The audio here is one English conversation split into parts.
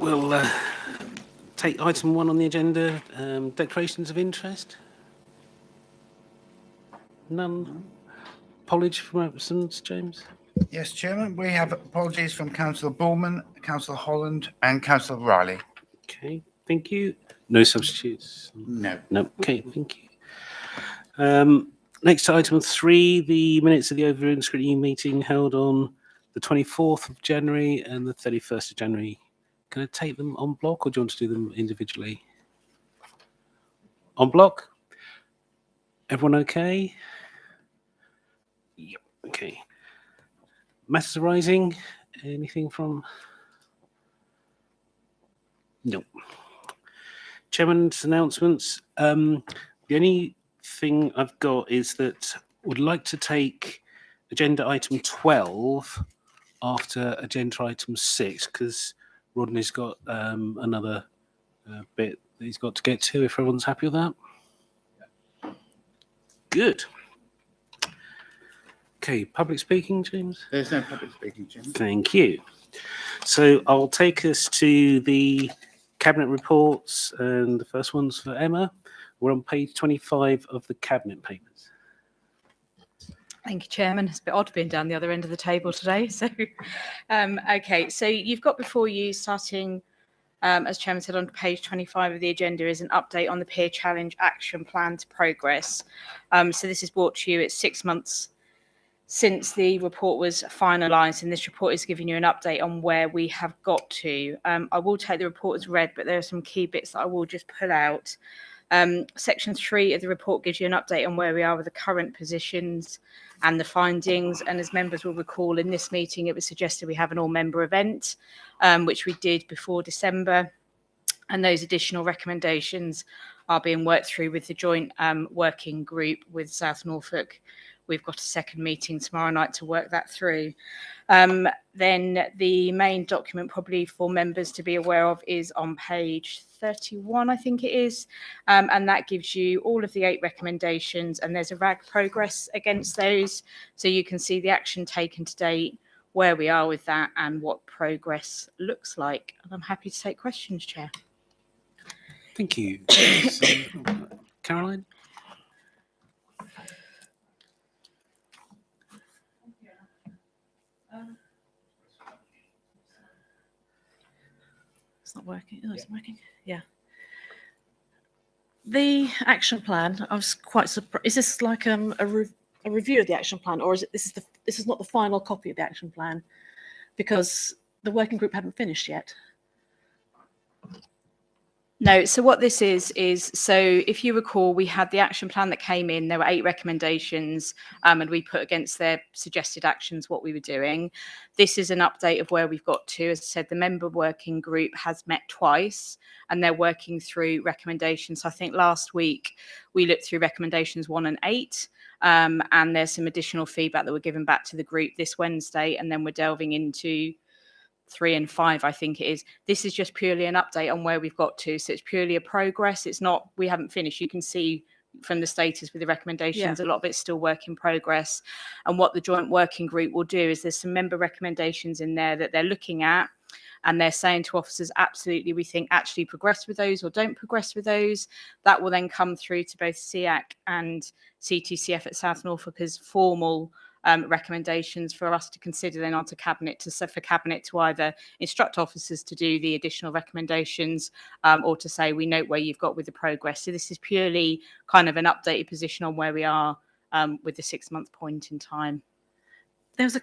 we'll take item 1 on the agenda, declarations of interest. None. Apology from absence, James? Yes, Chairman. We have apologies from Councillor Bullman, Councillor Holland and Councillor Riley. Okay, thank you. No substitutes? No. No, okay, thank you. Next to item 3, the minutes of the overall scrutiny meeting held on the 24th of January and the 31st of January. Can I take them on block or do you want to do them individually? On block? Everyone okay? Yep, okay. Matters arising? Anything from? No. Chairman's announcements. The only thing I've got is that I would like to take agenda item 12 after agenda item 6 because Rodney's got another bit that he's got to get to, if everyone's happy with that. Good. Okay, public speaking, James? There's no public speaking, Chairman. Thank you. So I'll take us to the Cabinet reports, and the first one's for Emma. We're on page 25 of the Cabinet papers. Thank you, Chairman. It's a bit odd being down the other end of the table today. So, okay, so you've got before you, starting, as Chairman said, on page 25 of the agenda is an update on the Peer Challenge Action Plan to progress. So this is brought to you at 6 months since the report was finalised, and this report is giving you an update on where we have got to. I will take the report as read, but there are some key bits that I will just pull out. Section 3 of the report gives you an update on where we are with the current positions and the findings. And as members will recall, in this meeting, it was suggested we have an all-member event, which we did before December. And those additional recommendations are being worked through with the joint working group with South Norfolk. We've got a second meeting tomorrow night to work that through. Then the main document probably for members to be aware of is on page 31, I think it is. And that gives you all of the 8 recommendations, and there's a RAG progress against those. So you can see the action taken to date, where we are with that, and what progress looks like. And I'm happy to take questions, Chair. Thank you. Caroline? It's not working. Oh, it's working. Yeah. The action plan, I was quite surprised. Is this like a review of the action plan, or is it this is not the final copy of the action plan? Because the working group hadn't finished yet. No, so what this is so if you recall, we had the action plan that came in, there were 8 recommendations, and we put against their suggested actions what we were doing. This is an update of where we've got to. As I said, the member working group has met twice and they're working through recommendations. So I think last week we looked through recommendations 1 and 8, and there's some additional feedback that we're given back to the group this Wednesday, and then we're delving into 3 and 5, I think it is. This is just purely an update on where we've got to. So it's purely a progress. It's not, we haven't finished. You can see from the status with the recommendations, a lot of it's still work in progress. And what the joint working group will do is there's some member recommendations in there that they're looking at, and they're saying to officers, absolutely, we think actually progress with those or don't progress with those. That will then come through to both SEAC and CTCF at South Norfolk as formal recommendations for us to consider then onto Cabinet, for Cabinet to either instruct officers to do the additional recommendations or to say we note where you've got with the progress. So this is purely kind of an updated position on where we are with the 6-month point in time. If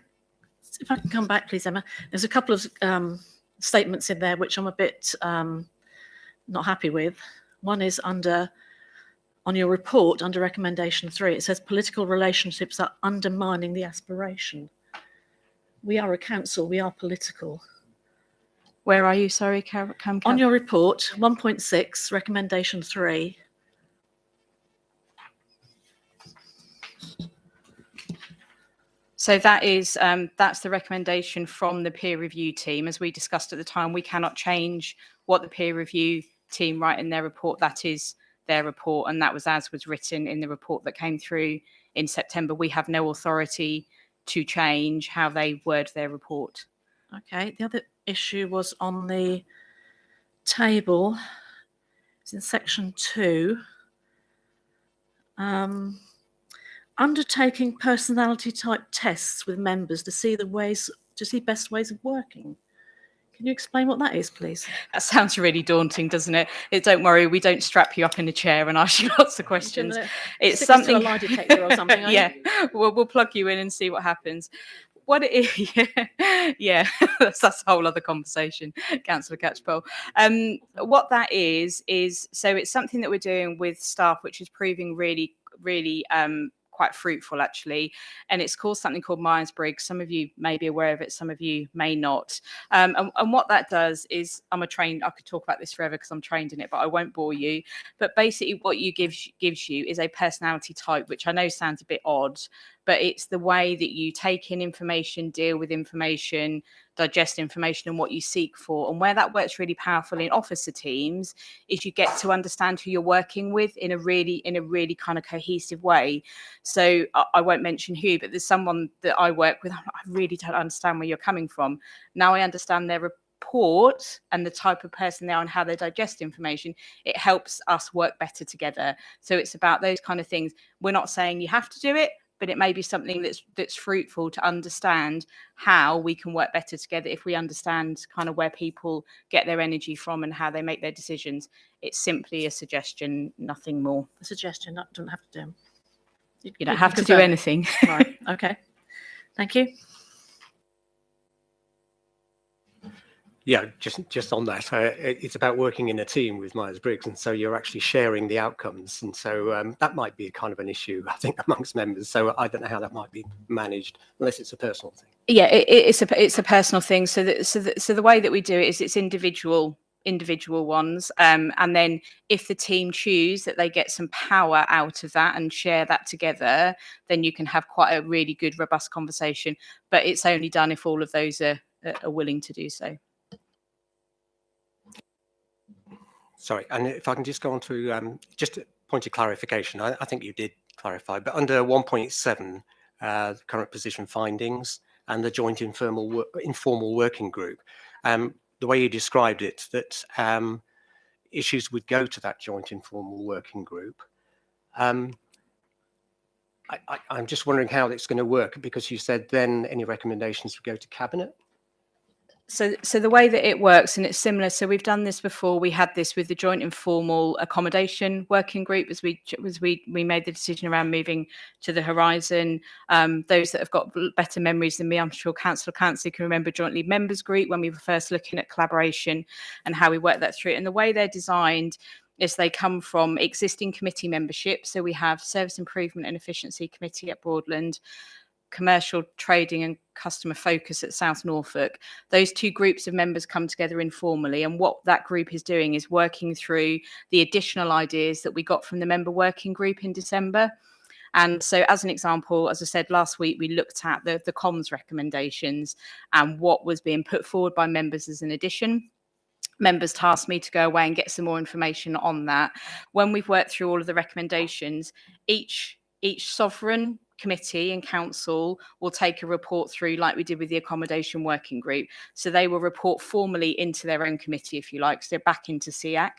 I can come back, please, Emma. There's a couple of statements in there which I'm a bit not happy with. One is on your report, under recommendation 3, it says political relationships are undermining the aspiration. We are a council, we are political. Where are you? Sorry, Cam. On your report, 1.6, recommendation 3. So that is that's the recommendation from the peer review team. As we discussed at the time, we cannot change what the peer review team write in their report. That is their report, and that was as was written in the report that came through in September. We have no authority to change how they word their report. Okay. The other issue was on the table, it's in section 2. Undertaking personality type tests with members to see best ways of working. Can you explain what that is, please? That sounds really daunting, doesn't it? Don't worry, we don't strap you up in a chair and ask you lots of questions. It's Stick us to something. a lie detector or something. Yeah, we'll plug you in and see what happens. What it is, yeah, that's a whole other conversation, Councillor Catchpole. What that is so it's something that we're doing with staff, which is proving really, really quite fruitful actually, and it's called something called Myers-Briggs. Some of you may be aware of it, some of you may not. And what that does is, I could talk about this forever because I'm trained in it, but I won't bore you. But basically what you gives you is a personality type, which I know sounds a bit odd, but it's the way that you take in information, deal with information, digest information, and what you seek for. And where that works really powerful in officer teams is you get to understand who you're working with in a really kind of cohesive way. So I won't mention who, but there's someone that I work with. I really don't understand where you're coming from. Now I understand their report and the type of person they are and how they digest information. It helps us work better together. So it's about those kind of things. We're not saying you have to do it, but it may be something that's fruitful to understand how we can work better together if we understand kind of where people get their energy from and how they make their decisions. It's simply a suggestion, nothing more. A suggestion, that doesn't have to do. You don't have to do anything. Right, okay. Thank you. Yeah, just on that, it's about working in a team with Myers-Briggs, and so you're actually sharing the outcomes, and so that might be kind of an issue, I think, amongst members. So I don't know how that might be managed, unless it's a personal thing. Yeah, it's a personal thing. So the way that we do it is it's individual ones, and then if the team choose that they get some power out of that and share that together, then you can have quite a really good, robust conversation. But it's only done if all of those are willing to do so. Sorry, and if I can just go on to just a point of clarification, I think you did clarify, but under 1.7, current position findings and the joint informal working group, the way you described it, that issues would go to that joint informal working group. I'm just wondering how it's going to work, because you said then any recommendations would go to Cabinet. So the way that it works, and it's similar. So we've done this before. We had this with the joint informal accommodation working group as we made the decision around moving to the Horizon. Those that have got better memories than me, I'm sure Councillor Clancy can remember jointly members group when we were first looking at collaboration and how we worked that through. And the way they're designed is they come from existing committee membership. So we have Service Improvement and Efficiency Committee at Broadland, Commercial, Trading and Customer Focus at South Norfolk. Those two groups of members come together informally, and what that group is doing is working through the additional ideas that we got from the member working group in December. And so as an example, as I said last week, we looked at the comms recommendations and what was being put forward by members as an addition. Members tasked me to go away and get some more information on that. When we've worked through all of the recommendations, each sovereign committee and council will take a report through, like we did with the accommodation working group. So they will report formally into their own committee, if you like. So they're back into SEAC,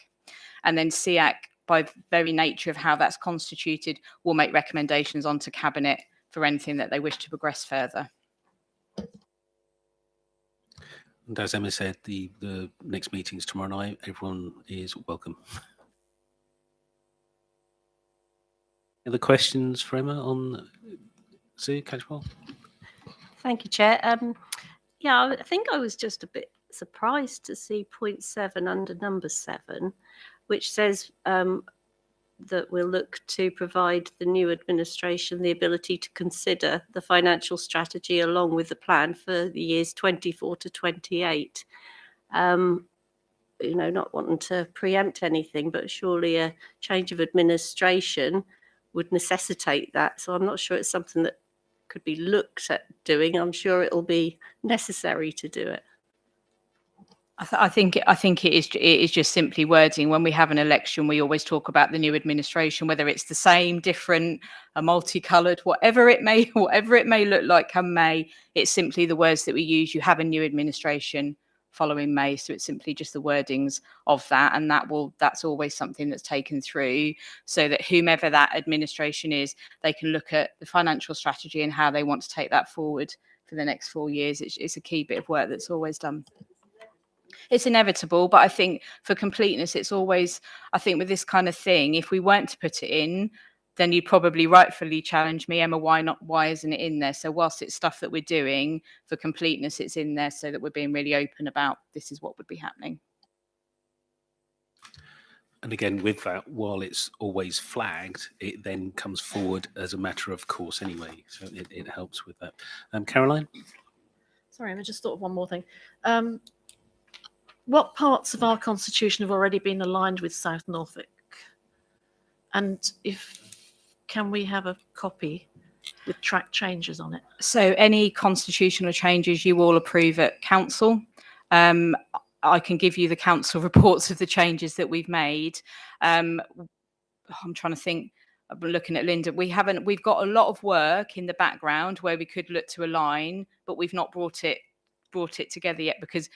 and then SEAC, by very nature of how that's constituted, will make recommendations onto Cabinet for anything that they wish to progress further. And as Emma said, the next meeting is tomorrow night. Everyone is welcome. Other questions for Emma on Sue Catchpole? Thank you, Chair. Yeah, I think I was just a bit surprised to see point 7 under number 7, which says that we'll look to provide the new administration the ability to consider the financial strategy along with the plan for the years 24 to 28. You know, not wanting to preempt anything, but surely a change of administration would necessitate that. So I'm not sure it's something that could be looked at doing. I'm sure it'll be necessary to do it. I think it is just simply wording. When we have an election, we always talk about the new administration, whether it's the same, different, a multicoloured, whatever it may look like come May. It's simply the words that we use. You have a new administration following May. So it's simply just the wordings of that, and that's always something that's taken through, so that whomever that administration is, they can look at the financial strategy and how they want to take that forward for the next 4 years. It's a key bit of work that's always done. It's inevitable, but I think for completeness, it's always, I think with this kind of thing, if we weren't to put it in, then you'd probably rightfully challenge me, Emma, why not? Why isn't it in there? So whilst it's stuff that we're doing, for completeness, it's in there so that we're being really open about this is what would be happening. And again, with that, while it's always flagged, it then comes forward as a matter of course anyway. So it helps with that. Caroline? Sorry, I just thought of one more thing. What parts of our constitution have already been aligned with South Norfolk? And can we have a copy with track changes on it? So any constitutional changes you all approve at council. I can give you the council reports of the changes that we've made. I'm trying to think. I'm looking at Linda. We've got a lot of work in the background where we could look to align, but we've not brought it together yet because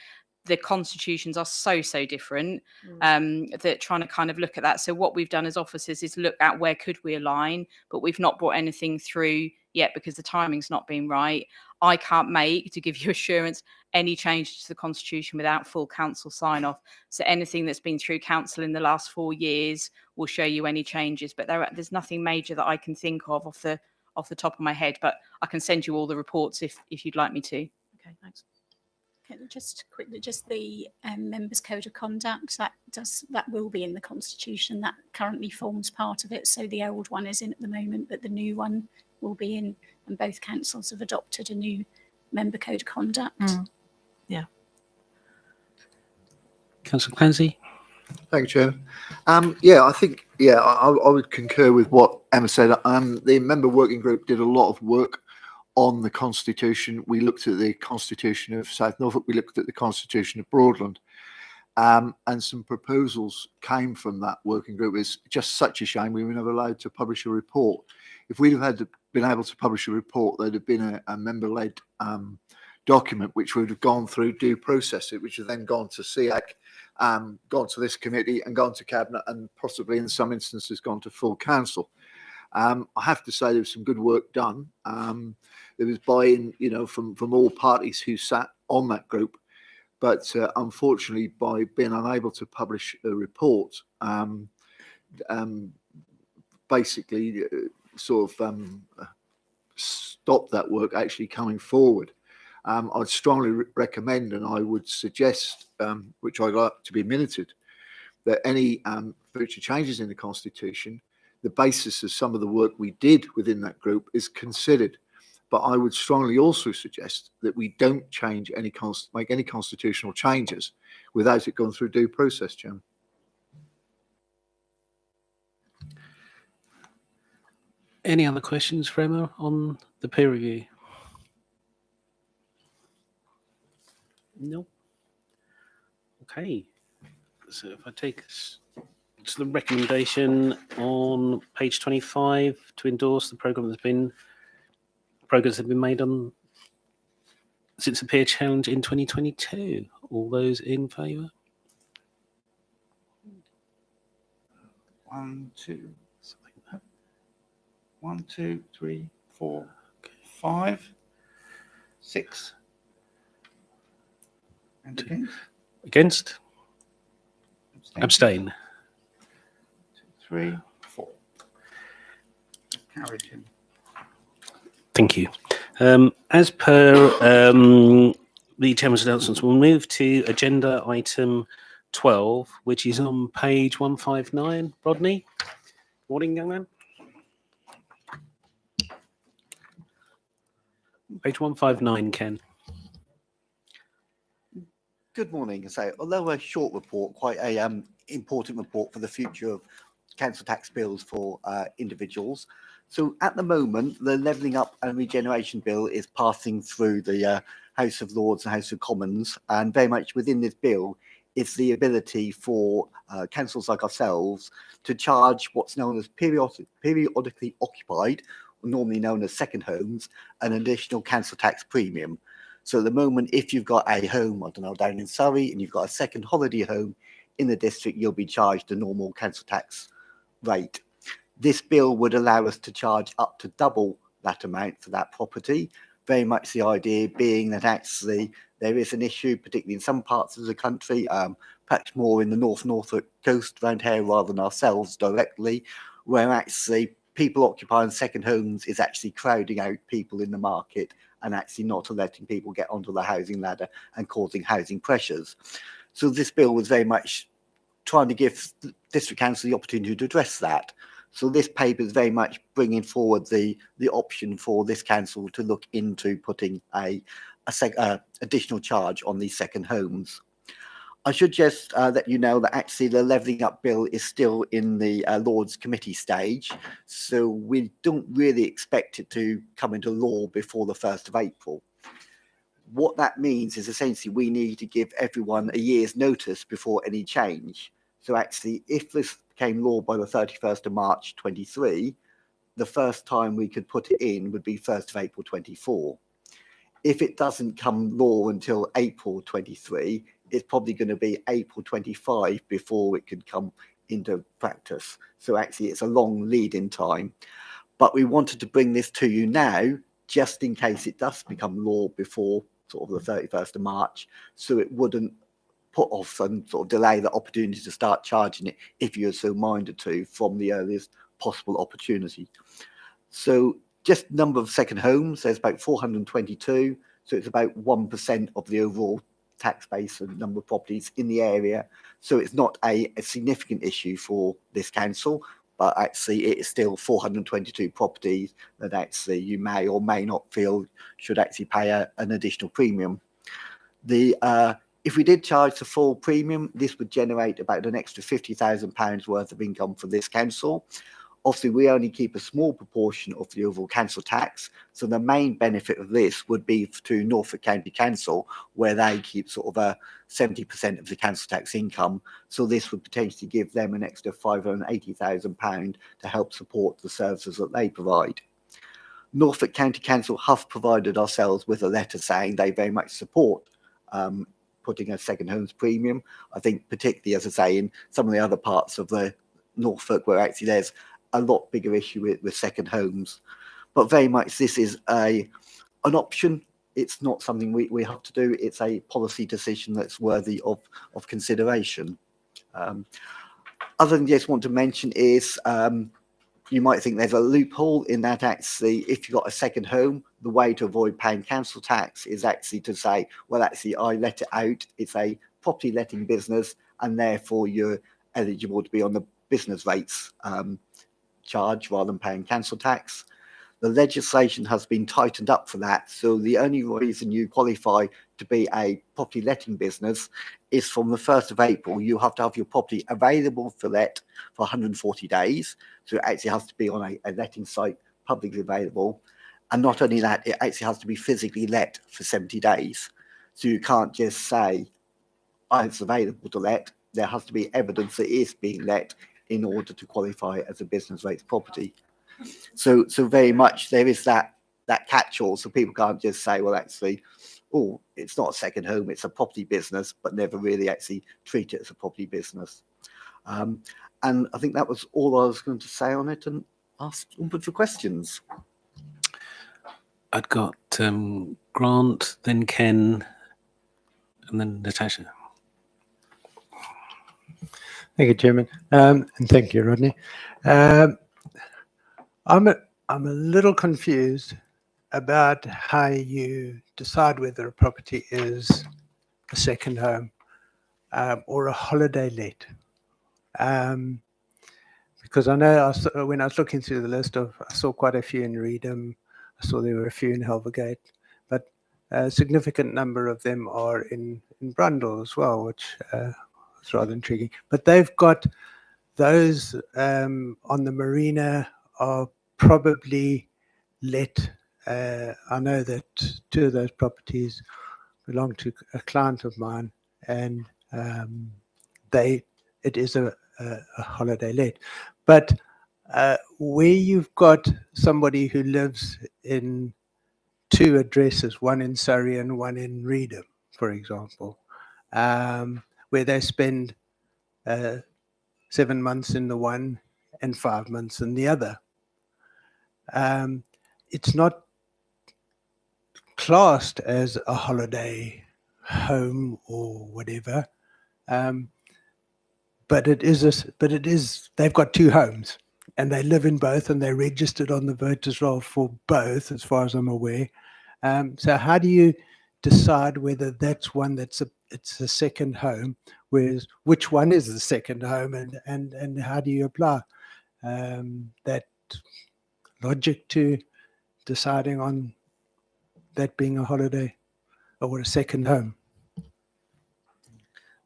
the constitutions are so different that trying to kind of look at that. So what we've done as officers is look at where could we align, but we've not brought anything through yet because the timing's not been right. I can't make, to give you assurance, any changes to the constitution without full council sign off. So anything that's been through council in the last 4 years will show you any changes, but there's nothing major that I can think of off the top of my head, but I can send you all the reports if you'd like me to. Okay, thanks. Okay, just quickly, just the members' code of conduct that will be in the constitution. That currently forms part of it. So the old one is in at the moment, but the new one will be in, and both councils have adopted a new member code of conduct. Yeah. Councillor Clancy? Thank you, Chairman. I think, I would concur with what Emma said. The member working group did a lot of work on the Constitution. We looked at the Constitution of South Norfolk, we looked at the Constitution of Broadland, and some proposals came from that working group. It's just such a shame we were never allowed to publish a report. If we'd have been able to publish a report, there'd have been a member-led document which would have gone through due process, which would then gone to SEAC, gone to this committee and gone to Cabinet, and possibly in some instances gone to full council. I have to say there was some good work done. There was buy-in, from all parties who sat on that group. But unfortunately, by being unable to publish a report, basically stopped that work actually coming forward. I'd strongly recommend, and I would suggest, which I'd like to be minuted, that any future changes in the Constitution, the basis of some of the work we did within that group is considered. But I would strongly also suggest that we don't make any constitutional changes without it going through due process, Chairman. Any other questions for Emma on the peer review? No. Okay. So if I take us to the recommendation on page 25 to endorse the progress that have been made on since the peer challenge in 2022. All those in favour? 1, 2, 1, 2, 3, 4, 5, 6. And against? Against? Abstain. 2, 3, 4. Carried him. Thank you. As per the Chairman's announcements, we'll move to agenda item 12, which is on page 159. Rodney? Morning, young man. Page 159, Ken. Good morning. So, although a short report, quite a important report for the future of council tax bills for individuals. So, at the moment, the Levelling Up and Regeneration Bill is passing through the House of Lords and House of Commons, and very much within this bill is the ability for councils like ourselves to charge what's known as periodically occupied, or normally known as second homes, an additional council tax premium. So at the moment, if you've got a home, I don't know, down in Surrey, and you've got a second holiday home in the district, you'll be charged the normal council tax rate. This bill would allow us to charge up to double that amount for that property. Very much the idea being that actually there is an issue, particularly in some parts of the country, perhaps more in the Norfolk coast around here rather than ourselves directly, where actually people occupying second homes is actually crowding out people in the market and actually not letting people get onto the housing ladder and causing housing pressures. So this bill was very much trying to give the district council the opportunity to address that. So this paper is very much bringing forward the option for this council to look into putting a additional charge on these second homes. I should just let you know that actually the levelling up bill is still in the Lords Committee stage, so we don't really expect it to come into law before the 1st of April. What that means is essentially we need to give everyone a year's notice before any change. So actually, if this became law by the 31st of March 23, the first time we could put it in would be 1st of April 24. If it doesn't come law until April 23, it's probably going to be April 25 before it could come into practice. So actually, it's a long lead in time. But we wanted to bring this to you now, just in case it does become law before sort of the 31st of March, so it wouldn't put off and sort of delay the opportunity to start charging it if you're so minded to from the earliest possible opportunity. So just number of second homes, there's about 422. So it's about 1% of the overall tax base and number of properties in the area. So it's not a significant issue for this council, but actually it is still 422 properties that actually you may or may not feel should actually pay an additional premium. If we did charge the full premium, this would generate about an extra £50,000 worth of income for this council. Obviously, we only keep a small proportion of the overall council tax. So the main benefit of this would be to Norfolk County Council, where they keep sort of 70% of the council tax income. So this would potentially give them an extra £580,000 to help support the services that they provide. Norfolk County Council have provided ourselves with a letter saying they very much support putting a second homes premium. I think particularly, as I say, in some of the other parts of the Norfolk where actually there's a lot bigger issue with second homes. But very much this is an option. It's not something we have to do. It's a policy decision that's worthy of consideration. Other than just want to mention is you might think there's a loophole in that actually if you've got a second home, the way to avoid paying council tax is actually to say, well, actually, I let it out. It's a property letting business, and therefore you're eligible to be on the business rates charge rather than paying council tax. The legislation has been tightened up for that. So the only reason you qualify to be a property letting business is from the 1st of April, you have to have your property available for let for 140 days. So it actually has to be on a letting site, publicly available. And not only that, it actually has to be physically let for 70 days. So you can't just say, oh, it's available to let. There has to be evidence that it is being let in order to qualify as a business rates property. So very much there is that catch-all. So people can't just say, well, actually, oh, it's not a second home, it's a property business, but never really actually treat it as a property business. And I think that was all I was going to say on it, and ask open for questions. I'd got Grant, then Ken, and then Natasha. Thank you, Chairman, and thank you, Rodney. I'm a little confused about how you decide whether a property is a second home or a holiday let. Because I know when I was looking through the list I saw quite a few in Reedham, I saw there were a few in Helvergate, but a significant number of them are in Brundle as well, which is rather intriguing. But they've got those on the marina are probably let. I know that two of those properties belong to a client of mine, and it is a holiday let. But where you've got somebody who lives in two addresses, one in Surrey and one in Reedham, for example, where they spend 7 months in the one and 5 months in the other. It's not classed as a holiday home or whatever, but it is. They've got two homes, and they live in both, and they're registered on the voters roll for both, as far as I'm aware. So how do you decide whether that's one it's a second home, whereas which one is the second home, and how do you apply that logic to deciding on that being a holiday or a second home?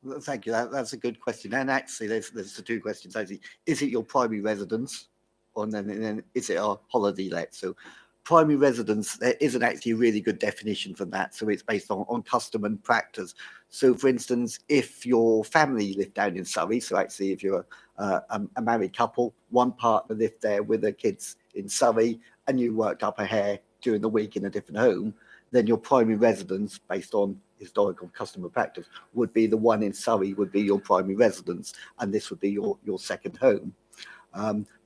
Well, thank you. That's a good question. And actually, there's the two questions. Actually, is it your primary residence, or then is it a holiday let? So, primary residence, there isn't actually a really good definition for that. So it's based on custom and practice. So, for instance, if your family lived down in Surrey, so actually if you're a married couple, one partner lived there with their kids in Surrey, and you worked up a hair during the week in a different home, then your primary residence, based on historical custom and practice, would be the one in Surrey, would be your primary residence, and this would be your second home.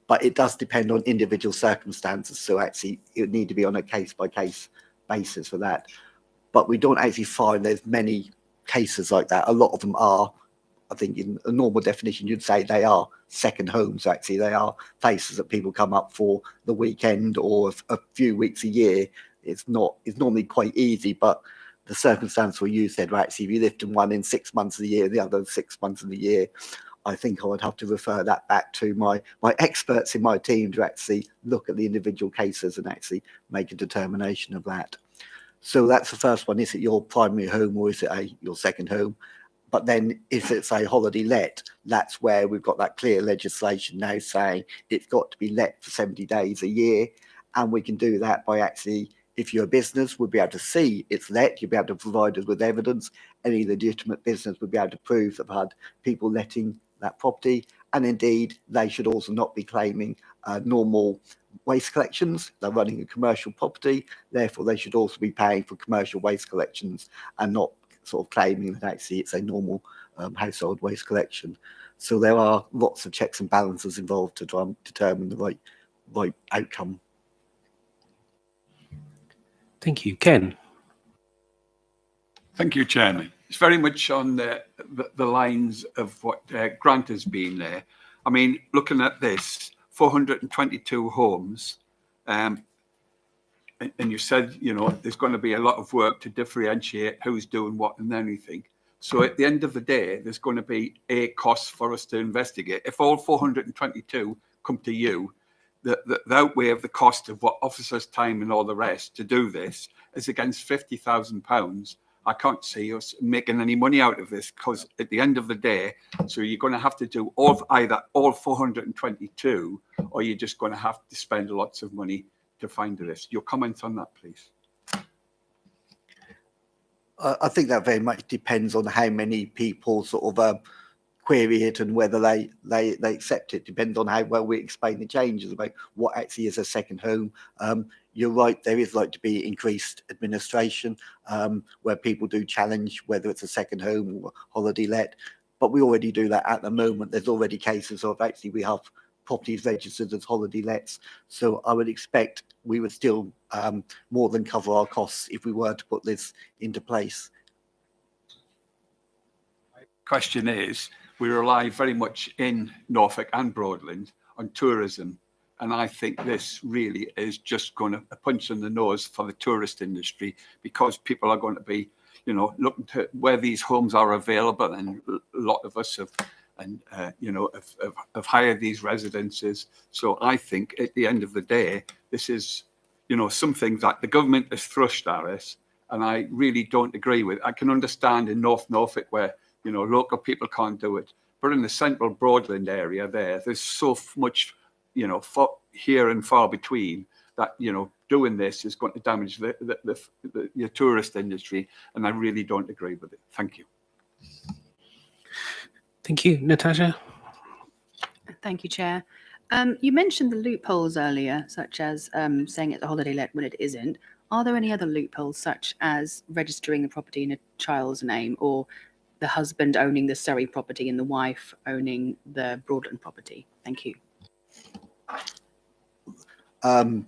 But it does depend on individual circumstances. So actually, it would need to be on a case-by-case basis for that. But we don't actually find there's many cases like that. A lot of them are, I think, in a normal definition, you'd say they are second homes. Actually, they are places that people come up for the weekend or a few weeks a year. It's normally quite easy, but the circumstance where you said, well, actually, if you lived in one in 6 months of the year, the other 6 months of the year, I think I would have to refer that back to my experts in my team to actually look at the individual cases and actually make a determination of that. So that's the first one. Is it your primary home or is it your second home? But then if it's a holiday let, that's where we've got that clear legislation now saying it's got to be let for 70 days a year. And we can do that by actually, if you're a business, we'll be able to see it's let, you'll be able to provide us with evidence. Any legitimate business would be able to prove they've had people letting that property. And indeed, they should also not be claiming normal waste collections. They're running a commercial property, therefore they should also be paying for commercial waste collections and not sort of claiming that actually it's a normal household waste collection. So there are lots of checks and balances involved to try and determine the right outcome. Thank you. Ken? Thank you, Chairman. It's very much on the lines of what Grant has been there. I mean, looking at this, 422 homes, and you said, you know, there's going to be a lot of work to differentiate who's doing what and anything. So at the end of the day, there's going to be a cost for us to investigate. If all 422 come to you, the outlay of the cost of what officers' time and all the rest to do this is against £50,000. I can't see us making any money out of this because at the end of the day, so you're going to have to do either all 422 or you're just going to have to spend lots of money to find this. Your comments on that, please. I think that very much depends on how many people sort of query it and whether they accept it. Depends on how well we explain the changes about what actually is a second home. You're right, there is like to be increased administration where people do challenge whether it's a second home or holiday let, but we already do that at the moment. There's already cases of actually we have properties registered as holiday lets. So I would expect we would still more than cover our costs if we were to put this into place. Question is, we rely very much in Norfolk and Broadland on tourism. And I think this really is just going to a punch in the nose for the tourist industry because people are going to be, you know, looking to where these homes are available. And a lot of us have, and you know, have hired these residences. So I think at the end of the day, this is, you know, something that the government has thrust at us. And I really don't agree with. I can understand in North Norfolk where, you know, local people can't do it. But in the central Broadland area there's so much, you know, here and far between that, you know, doing this is going to damage the tourist industry. And I really don't agree with it. Thank you. Thank you. Natasha? Thank you, Chair. You mentioned the loopholes earlier, such as saying it's a holiday let when it isn't. Are there any other loopholes, such as registering the property in a child's name, or the husband owning the Surrey property and the wife owning the Broadland property? Thank you. Well,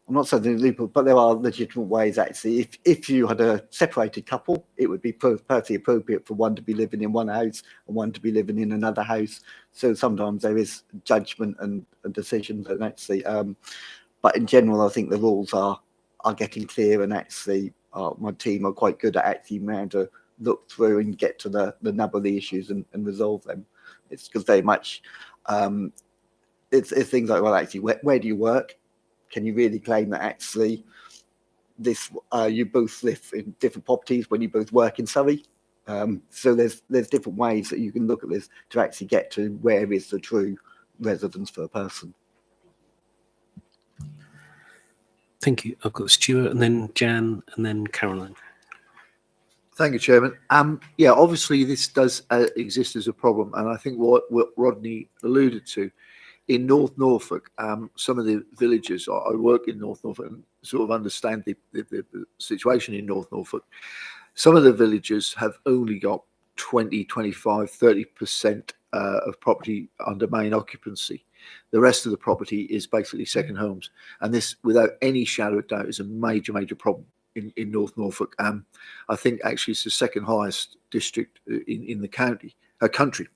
I'm not saying they're legal, but there are legitimate ways actually. If you had a separated couple, it would be perfectly appropriate for one to be living in one house and one to be living in another house. So sometimes there is judgment and decisions, and actually, but in general, I think the rules are getting clear, and actually, my team are quite good at actually managing to look through and get to the nub of the issues and resolve them. It's because very much it's things like, well, actually, where do you work? Can you really claim that actually this you both live in different properties when you both work in Surrey? So there's different ways that you can look at this to actually get to where is the true residence for a person. Thank you. I've got Stuart, and then Jan, and then Caroline. Thank you, Chairman. Yeah, obviously this does exist as a problem, and I think what Rodney alluded to in North Norfolk, some of the villages, I work in North Norfolk and sort of understand the situation in North Norfolk. Some of the villages have only got 20, 25, 30% of property under main occupancy. The rest of the property is basically second homes. And this, without any shadow of doubt, is a major, major problem in North Norfolk. I think actually it's the second highest district in the country.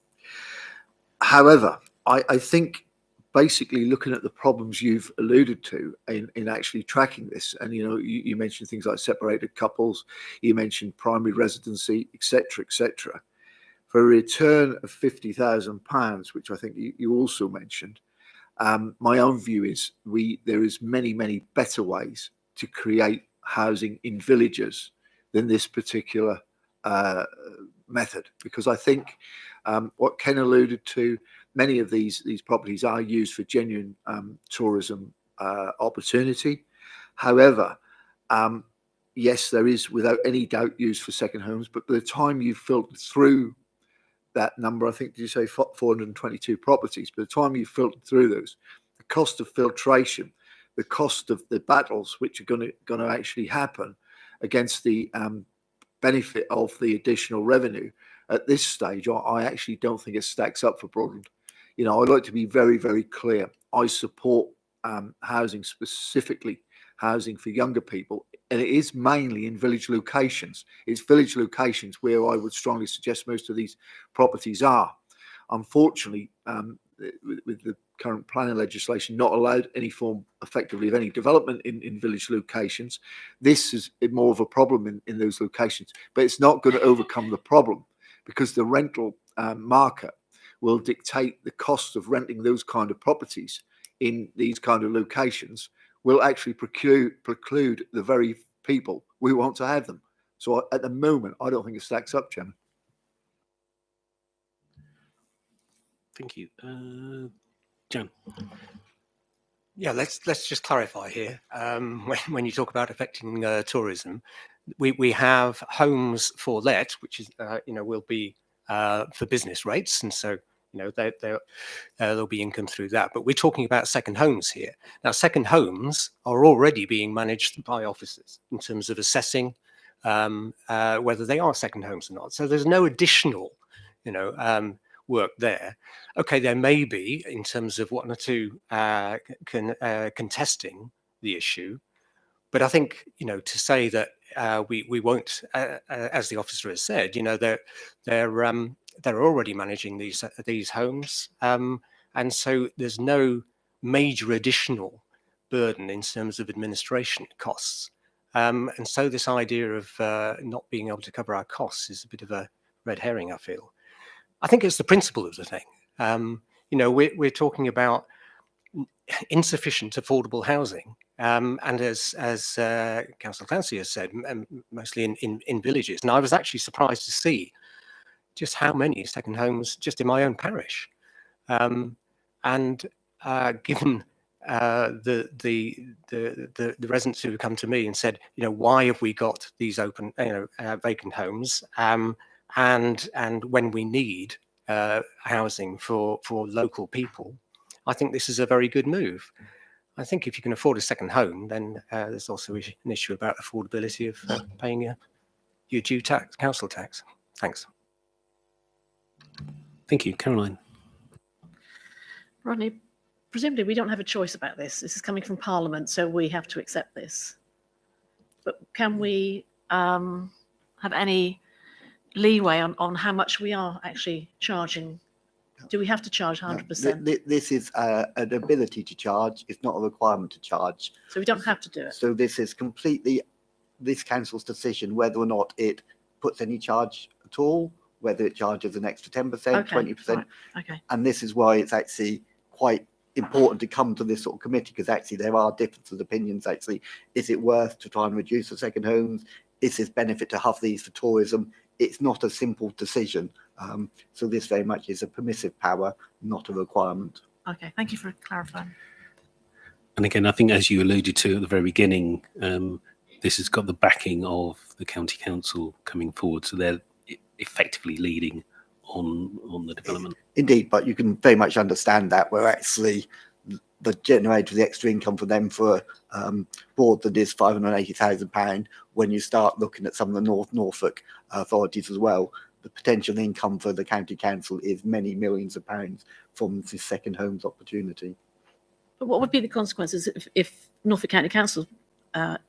However, I think basically looking at the problems you've alluded to in actually tracking this, and you mentioned things like separated couples, you mentioned primary residency, etc. For a return of £50,000, which I think you also mentioned, my own view is there is many better ways to create housing in villages than this particular method, because I think what Ken alluded to, many of these properties are used for genuine tourism opportunity. However, yes, there is without any doubt used for second homes, but by the time you filter through that number, I think, did you say 422 properties? By the time you filter through those, the cost of filtration, the cost of the battles which are going to actually happen against the benefit of the additional revenue at this stage, I actually don't think it stacks up for Broadland. I'd like to be very clear. I support housing, specifically housing for younger people, and it is mainly in village locations. It's village locations where I would strongly suggest most of these properties are. Unfortunately, with the current planning legislation, not allowed any form effectively of any development in village locations. This is more of a problem in those locations, but it's not going to overcome the problem, because the rental market will dictate the cost of renting those kind of properties in these kind of locations, will actually preclude the very people we want to have them. So at the moment, I don't think it stacks up, Chairman. Thank you. Jan. Yeah, let's just clarify here. When you talk about affecting tourism, we have homes for let, which is will be for business rates, and so there'll be income through that. But we're talking about second homes here. Now, second homes are already being managed by officers in terms of assessing whether they are second homes or not. So there's no additional, work there. Okay, there may be in terms of one or two contesting the issue, but I think to say that we won't, as the officer has said, they're already managing these homes, and so there's no major additional burden in terms of administration costs, and so this idea of not being able to cover our costs is a bit of a red herring, I feel. I think it's the principle of the thing. We're talking about insufficient affordable housing, and as Councillor Clancy has said, mostly in villages. And I was actually surprised to see just how many second homes just in my own parish. And given the residents who have come to me and said, why have we got these open, vacant homes? And when we need housing for local people, I think this is a very good move. I think if you can afford a second home, then there's also an issue about affordability of paying your due tax, council tax. Thanks. Thank you, Caroline. Rodney, presumably we don't have a choice about this. This is coming from Parliament, so we have to accept this. But can we have any leeway on how much we are actually charging? Do we have to charge No, 100%? This is an ability to charge. It's not a requirement to charge. So we don't have to do it. So this is completely this council's decision whether or not it puts any charge at all, whether it charges an extra 10%, Okay, 20%. right, okay. And this is why it's actually quite important to come to this sort of committee, because actually there are differences of opinions. Actually, is it worth to try and reduce the second homes? Is this benefit to have these for tourism? It's not a simple decision. So this very much is a permissive power, not a requirement. Okay, thank you for clarifying. And again, I think as you alluded to at the very beginning, this has got the backing of the county council coming forward, so they're effectively leading on the development. Indeed, but you can very much understand that where actually the generator, the extra income for them for Broadland is £580,000. When you start looking at some of the North Norfolk authorities as well, the potential income for the county council is many millions of pounds from this second homes opportunity. But what would be the consequences if Norfolk County Council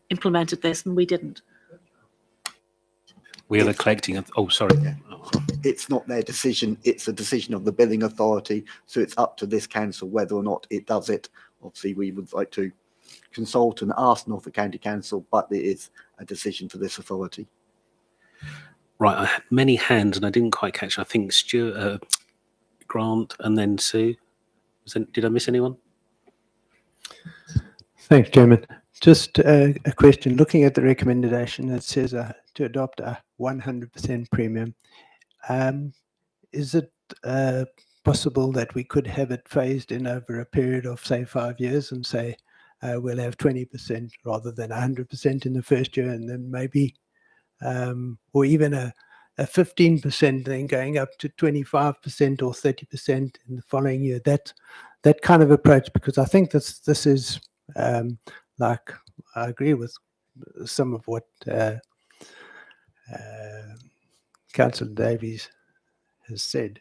implemented this and we didn't? We are the collecting. Oh, sorry. Yeah. It's not their decision. It's a decision of the billing authority. So it's up to this council whether or not it does it. Obviously, we would like to consult and ask Norfolk County Council, but it is a decision for this authority. Right, I had many hands and I didn't quite catch. I think Stuart, Grant, and then Sue. Did I miss anyone? Thanks, Chairman. Just a question. Looking at the recommendation that says to adopt a 100% premium, is it possible that we could have it phased in over a period of, say, 5 years and say we'll have 20% rather than 100% in the first year, and then maybe, or even a 15%, then going up to 25% or 30% in the following year? That kind of approach, because I think this is like, I agree with some of what Councillor Davies has said,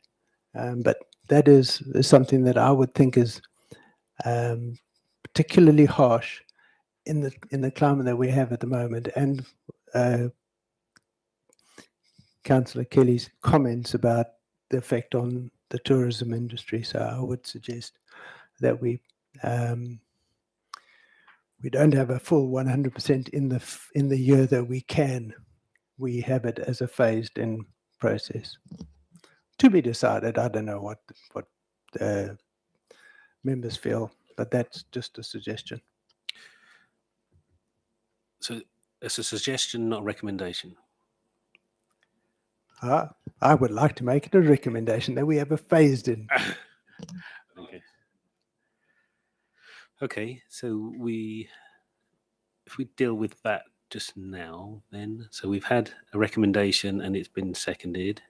but that is something that I would think is particularly harsh in the climate that we have at the moment. And Councillor Kelly's comments about the effect on the tourism industry. So I would suggest that we don't have a full 100% in the year that we can. We have it as a phased in process. To be decided. I don't know what members feel, but that's just a suggestion. So it's a suggestion, not a recommendation. I would like to make it a recommendation that we have a phased in. Okay. Okay, so if we deal with that just now, then, so we've had a recommendation and it's been seconded.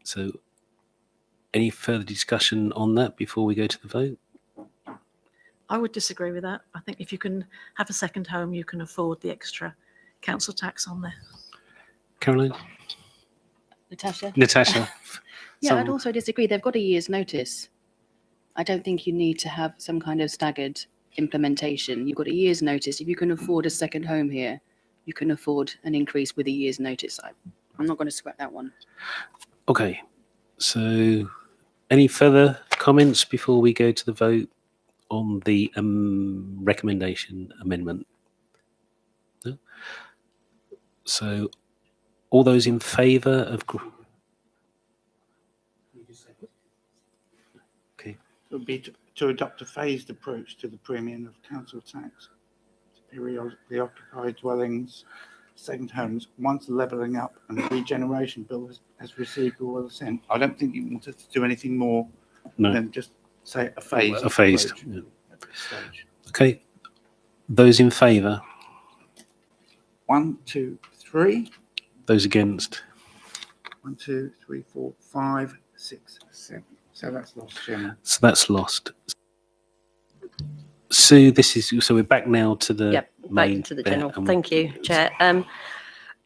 So any further discussion on that before we go to the vote? I would disagree with that. I think if you can have a second home, you can afford the extra council tax on there. Caroline? Natasha? Yeah, I'd also disagree. They've got a year's notice. I don't think you need to have some kind of staggered implementation. You've got a year's notice. If you can afford a second home here, you can afford an increase with a year's notice. I'm not going to sweat that one. Okay, so any further comments before we go to the vote on the recommendation amendment? No? So all those in favour of... Okay. It would be to adopt a phased approach to the premium of council tax to periodically occupied dwellings, second homes, once the levelling up and regeneration bill has received all assent. I don't think you want us to do anything more than just say a phased approach at this stage. Okay. Those in favour? 1, 2, 3. Those against? 1, 2, 3, 4, 5, 6, 7. So that's lost, Chairman. So that's lost. Sue, so we're back now to the Yep, back main to the bit, general. and Thank you, Chair.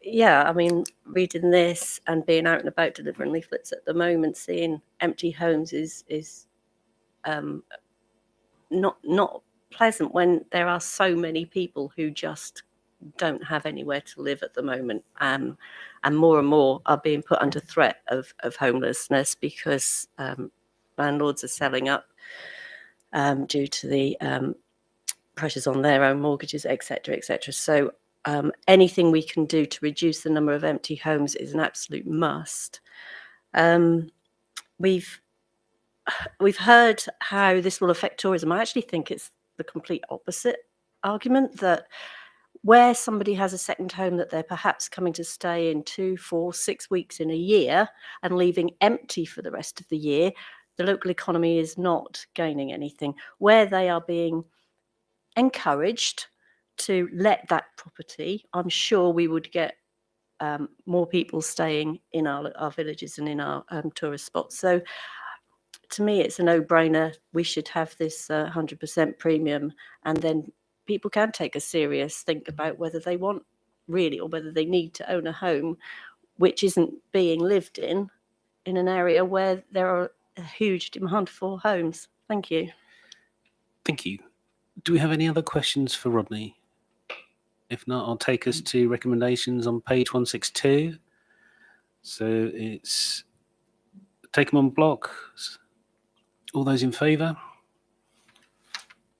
Yeah, I mean, reading this and being out and about delivering leaflets at the moment, seeing empty homes is not pleasant when there are so many people who just don't have anywhere to live at the moment, and more are being put under threat of homelessness because landlords are selling up due to the pressures on their own mortgages, etc., etc. So anything we can do to reduce the number of empty homes is an absolute must. We've heard how this will affect tourism. I actually think it's the complete opposite argument, that where somebody has a second home that they're perhaps coming to stay in 2, 4, 6 weeks in a year and leaving empty for the rest of the year, the local economy is not gaining anything. Where they are being encouraged to let that property, I'm sure we would get more people staying in our villages and in our tourist spots. So to me, it's a no-brainer. We should have this 100% premium, and then people can take a serious think about whether they want really, or whether they need to own a home which isn't being lived in an area where there are a huge demand for homes. Thank you. thank you. Do we have any other questions for Rodney? If not, I'll take us to recommendations on page 162. So it's take them on block. All those in favour?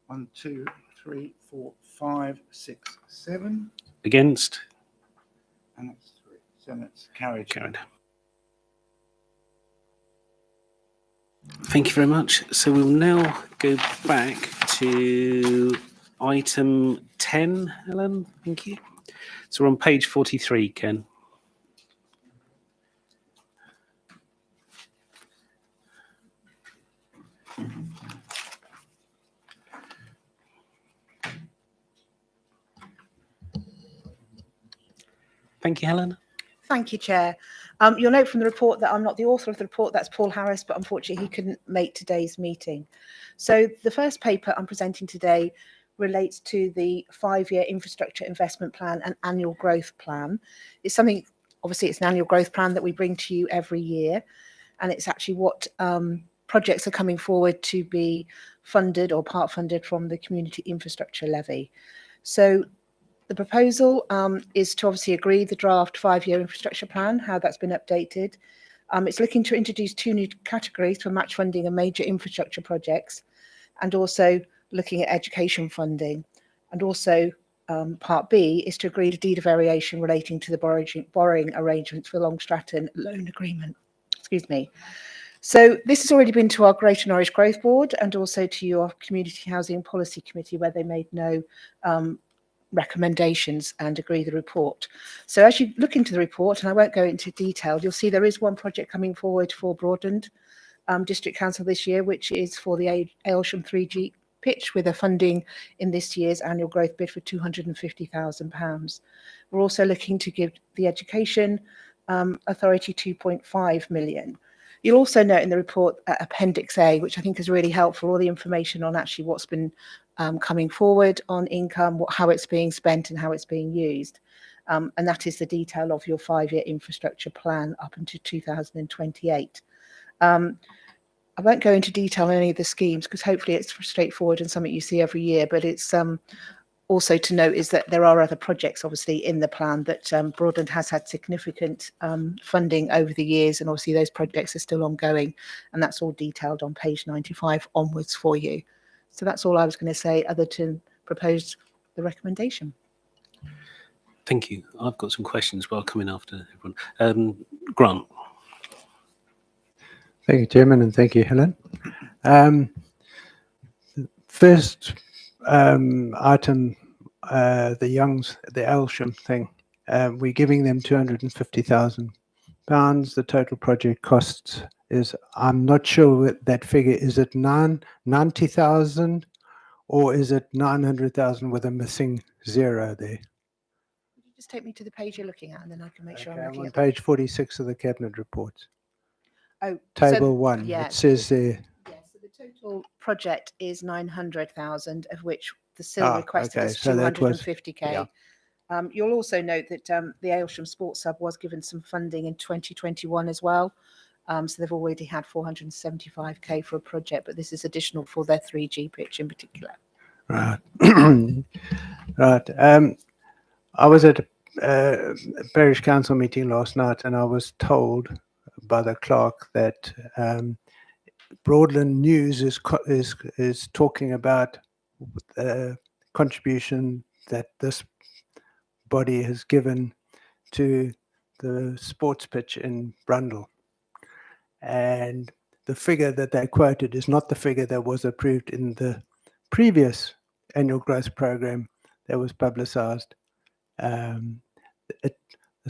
1, 2, 3, 4, 5, 6, 7, Against? and that's 3. So that's carried. Carried. Thank you very much. So we'll now go back to item 10, Helen. Thank you. So we're on page 43, Ken. Thank you, Helen. Thank you, Chair. You'll note from the report that I'm not the author of the report, that's Paul Harris, but unfortunately he couldn't make today's meeting. So the first paper I'm presenting today relates to the 5-year infrastructure investment plan and annual growth plan. It's something, obviously it's an annual growth plan that we bring to you every year, and it's actually what projects are coming forward to be funded or part funded from the community infrastructure levy. So the proposal is to obviously agree the draft 5-year infrastructure plan, how that's been updated. It's looking to introduce 2 new categories for match funding and major infrastructure projects, and also looking at education funding. And also part B is to agree to deed of variation relating to the borrowing arrangements for the Long Stratton loan agreement. Excuse me. So this has already been to our Greater Norwich Growth Board and also to your Community Housing Policy Committee, where they made no recommendations and agree the report. So as you look into the report, and I won't go into detail, you'll see there is one project coming forward for Broadland District Council this year, which is for the Aylsham 3G pitch, with a funding in this year's annual growth bid for £250,000. We're also looking to give the Education Authority 2.5 million. You'll also note in the report Appendix A, which I think is really helpful, all the information on actually what's been coming forward on income, how it's being spent and how it's being used. And that is the detail of your 5-year infrastructure plan up until 2028. I won't go into detail on any of the schemes because hopefully it's straightforward and something you see every year, but it's also to note is that there are other projects obviously in the plan that Broadland has had significant funding over the years, and obviously those projects are still ongoing, and that's all detailed on page 95 onwards for you. So that's all I was going to say other than propose the recommendation. Thank you. I've got some questions while coming after everyone. Grant. Thank you, Chairman, and thank you, Helen. First item, the Youngs, the Aylsham thing, we're giving them £250,000. The total project costs is, I'm not sure what that figure, is it 90,000 or is it 900,000 with a missing zero there? Could you just take me to the page you're looking at and then I can make sure Okay, I'm I'm looking on at page 46 of the Cabinet report. Oh, Table so, 1, yeah, it says there. Yeah, so the Total project is 900,000, of which the SIL requested okay, is so that was 250k. yeah. You'll also note that the Aylsham Sports Hub was given some funding in 2021 as well. So they've already had 475k for a project, but this is additional for their 3G pitch in particular. Right. Right. I was at a parish council meeting last night, and I was told by the clerk that Broadland News is talking about the contribution that this body has given to the sports pitch in Brundle. And the figure that they quoted is not the figure that was approved in the previous annual growth program that was publicised. As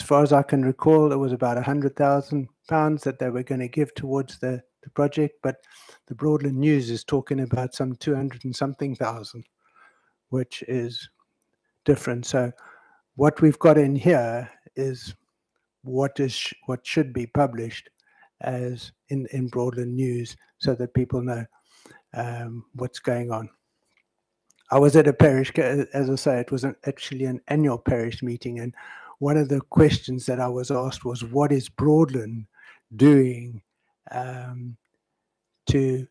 far as I can recall, it was about £100,000 that they were going to give towards the project, but the Broadland News is talking about some 200 and something thousand, which is different. So what we've got in here is what should be published as in Broadland News, so that people know what's going on. I was at a parish, as I say, it was actually an annual parish meeting, and one of the questions that I was asked was, what is Broadland doing to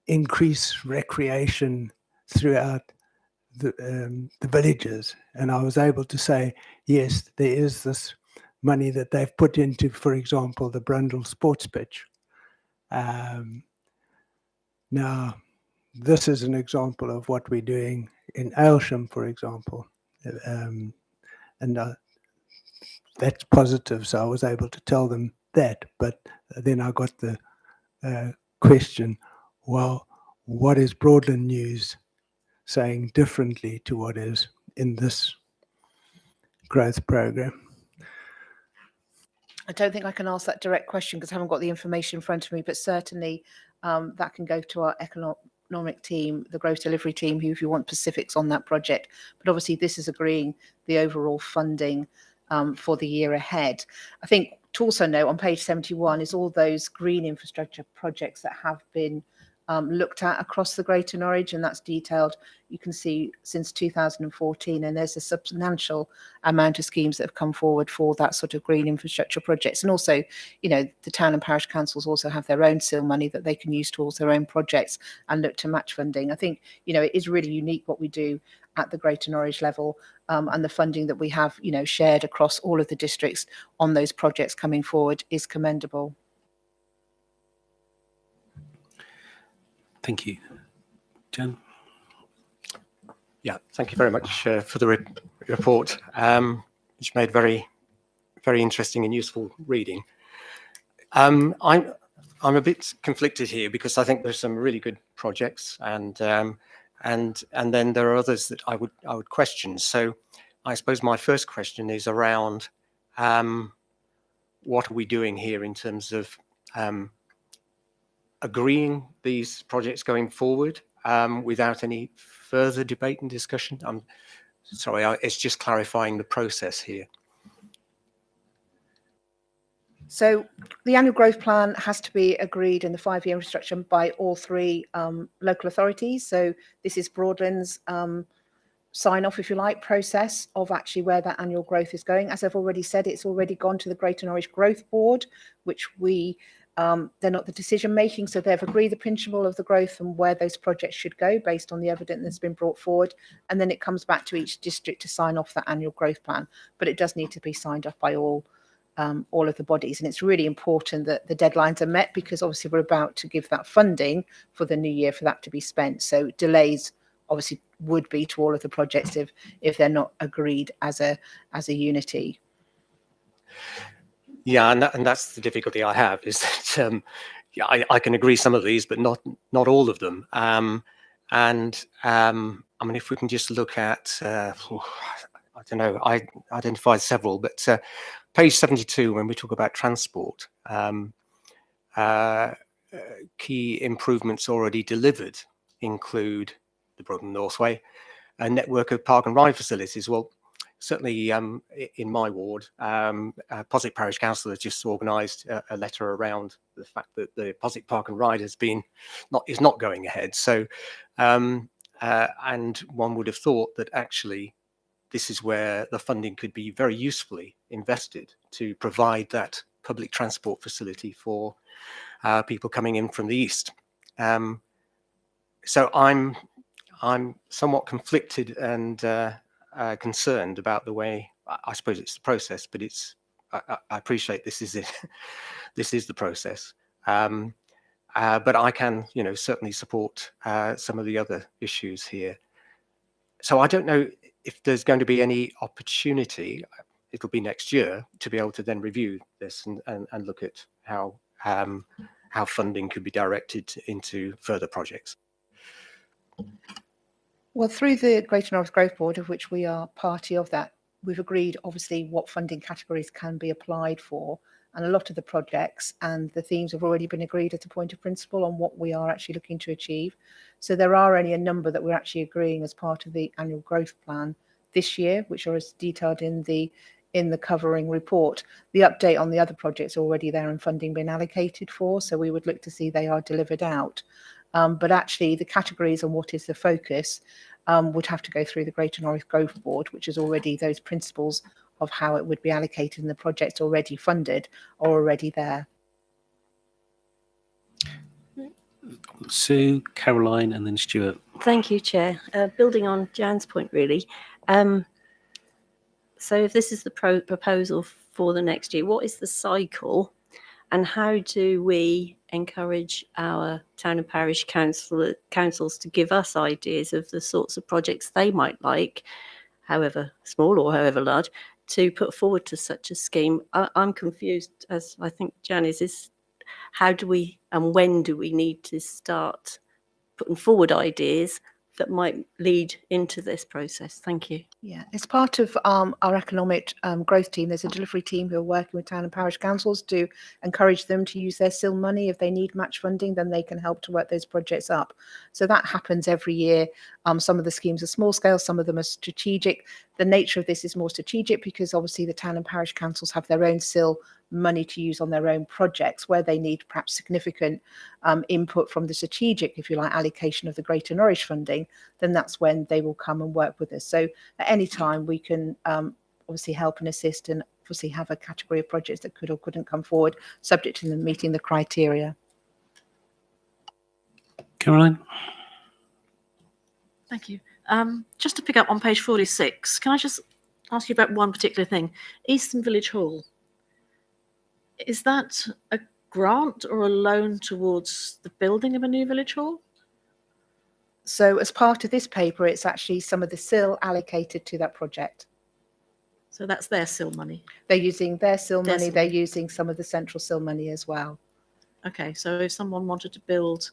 increase recreation throughout the villages? And I was able to say, yes, there is this money that they've put into, for example, the Brundle sports pitch. Now, this is an example of what we're doing in Aylsham, for example. And that's positive, so I was able to tell them that. But then I got the question, well, what is Broadland News saying differently to what is in this growth program? I don't think I can ask that direct question because I haven't got the information in front of me, but certainly that can go to our economic team, the growth delivery team, who, if you want specifics on that project. But obviously this is agreeing the overall funding for the year ahead. I think to also note on page 71 is all those green infrastructure projects that have been looked at across the Greater Norwich, and that's detailed. You can see since 2014, and there's a substantial amount of schemes that have come forward for that sort of green infrastructure projects. And also, you know, the town and parish councils also have their own SIL money that they can use towards their own projects and look to match funding. I think, you know, it is really unique what we do at the Greater Norwich level, and the funding that we have, you know, shared across all of the districts on those projects coming forward is commendable. Thank you. Jan? Yeah, thank you very much for the report, which made very interesting and useful reading. I'm a bit conflicted here because I think there's some really good projects, and then there are others that I would question. So I suppose my first question is around what are we doing here in terms of agreeing these projects going forward without any further debate and discussion? I'm sorry, it's just clarifying the process here. So the annual growth plan has to be agreed in the 5-year infrastructure by all 3 local authorities. So this is Broadland's sign off, if you like, process of actually where that annual growth is going. As I've already said, it's already gone to the Greater Norwich Growth Board, which they're not the decision making, so they've agreed the principle of the growth and where those projects should go based on the evidence that's been brought forward, and then it comes back to each district to sign off that annual growth plan. But it does need to be signed off by all of the bodies, and it's really important that the deadlines are met, because obviously we're about to give that funding for the new year for that to be spent. So delays obviously would be to all of the projects if they're not agreed as a unity. Yeah, and that's the difficulty I have, is that yeah, I can agree some of these, but not all of them. I mean, if we can just look at, I don't know, I identified several, but page 72, when we talk about transport, key improvements already delivered include the Broadland Northway, a network of park and ride facilities. Well, certainly in my ward, Poswick Parish Council has just organised a letter around the fact that the Poswick Park and Ride is not going ahead. So, and one would have thought that actually this is where the funding could be very usefully invested to provide that public transport facility for people coming in from the east. So I'm somewhat conflicted and concerned about the way. I suppose it's the process, but I appreciate this is it. This is the process. But I can, certainly support some of the other issues here. So I don't know if there's going to be any opportunity. It'll be next year to be able to then review this and look at how funding could be directed into further projects. Well, through the Greater North Growth Board, of which we are party of that, we've agreed obviously what funding categories can be applied for. And a lot of the projects and the themes have already been agreed at a point of principle on what we are actually looking to achieve. So there are only a number that we're actually agreeing as part of the annual growth plan this year, which are as detailed in the covering report. The update on the other projects are already there and funding been allocated for, so we would look to see they are delivered out. But actually the categories and what is the focus would have to go through the Greater North Growth Board, which is already those principles of how it would be allocated, and the projects already funded are already there. Sue, Caroline, and then Stuart. Thank you, Chair. Building on Jan's point, really. So if this is the proposal for the next year, what is the cycle, and how do we encourage our town and parish councils to give us ideas of the sorts of projects they might like, however small or however large, to put forward to such a scheme? I'm confused, as I think Jan is how do we and when do we need to start putting forward ideas that might lead into this process? Thank you. Yeah, as part of our economic growth team, there's a delivery team who are working with town and parish councils to encourage them to use their SIL money. If they need match funding, then they can help to work those projects up. So that happens every year. Some of the schemes are small scale, some of them are strategic. The nature of this is more strategic because obviously the town and parish councils have their own SIL money to use on their own projects. Where they need perhaps significant input from the strategic, if you like, allocation of the Greater Norwich funding, then that's when they will come and work with us. So at any time we can obviously help and assist, and obviously have a category of projects that could or couldn't come forward subject to them meeting the criteria. Caroline? Thank you. Just to pick up on page 46, can I just ask you about one particular thing? Eastern Village Hall. Is that a grant or a loan towards the building of a new village hall? So as part of this paper, it's actually some of the SIL allocated to that project. So that's their SIL money? They're using their SIL Their money, SIL. they're using some of the central SIL money as well. Okay, so if someone wanted to build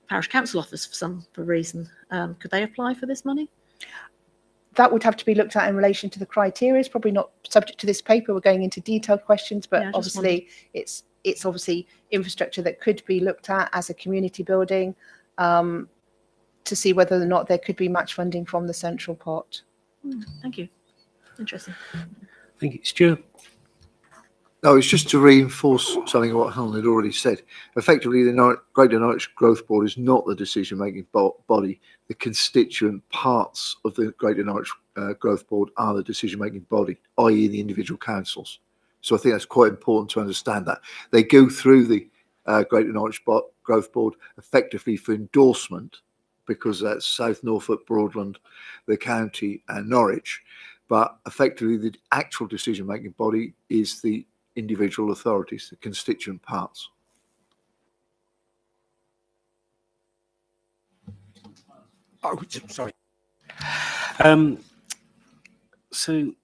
a parish council office for reason, could they apply for this money? That would have to be looked at in relation to the criteria. It's probably not subject to this paper. We're going into detailed questions, but Yeah, I just obviously it's obviously infrastructure that could be looked at as a community building to see whether or not there could be match funding from the central pot. Thank you. Interesting. Thank you. Stuart? No, it's just to reinforce something what Helen had already said. Effectively, the Greater Norwich Growth Board is not the decision-making body. The constituent parts of the Greater Norwich Growth Board are the decision-making body, i.e. the individual councils. So I think that's quite important to understand that. They go through the Greater Norwich Growth Board effectively for endorsement, because that's South Norfolk, Broadland, the county and Norwich. But effectively, the actual decision-making body is the individual authorities, the constituent parts. Oh, sorry. So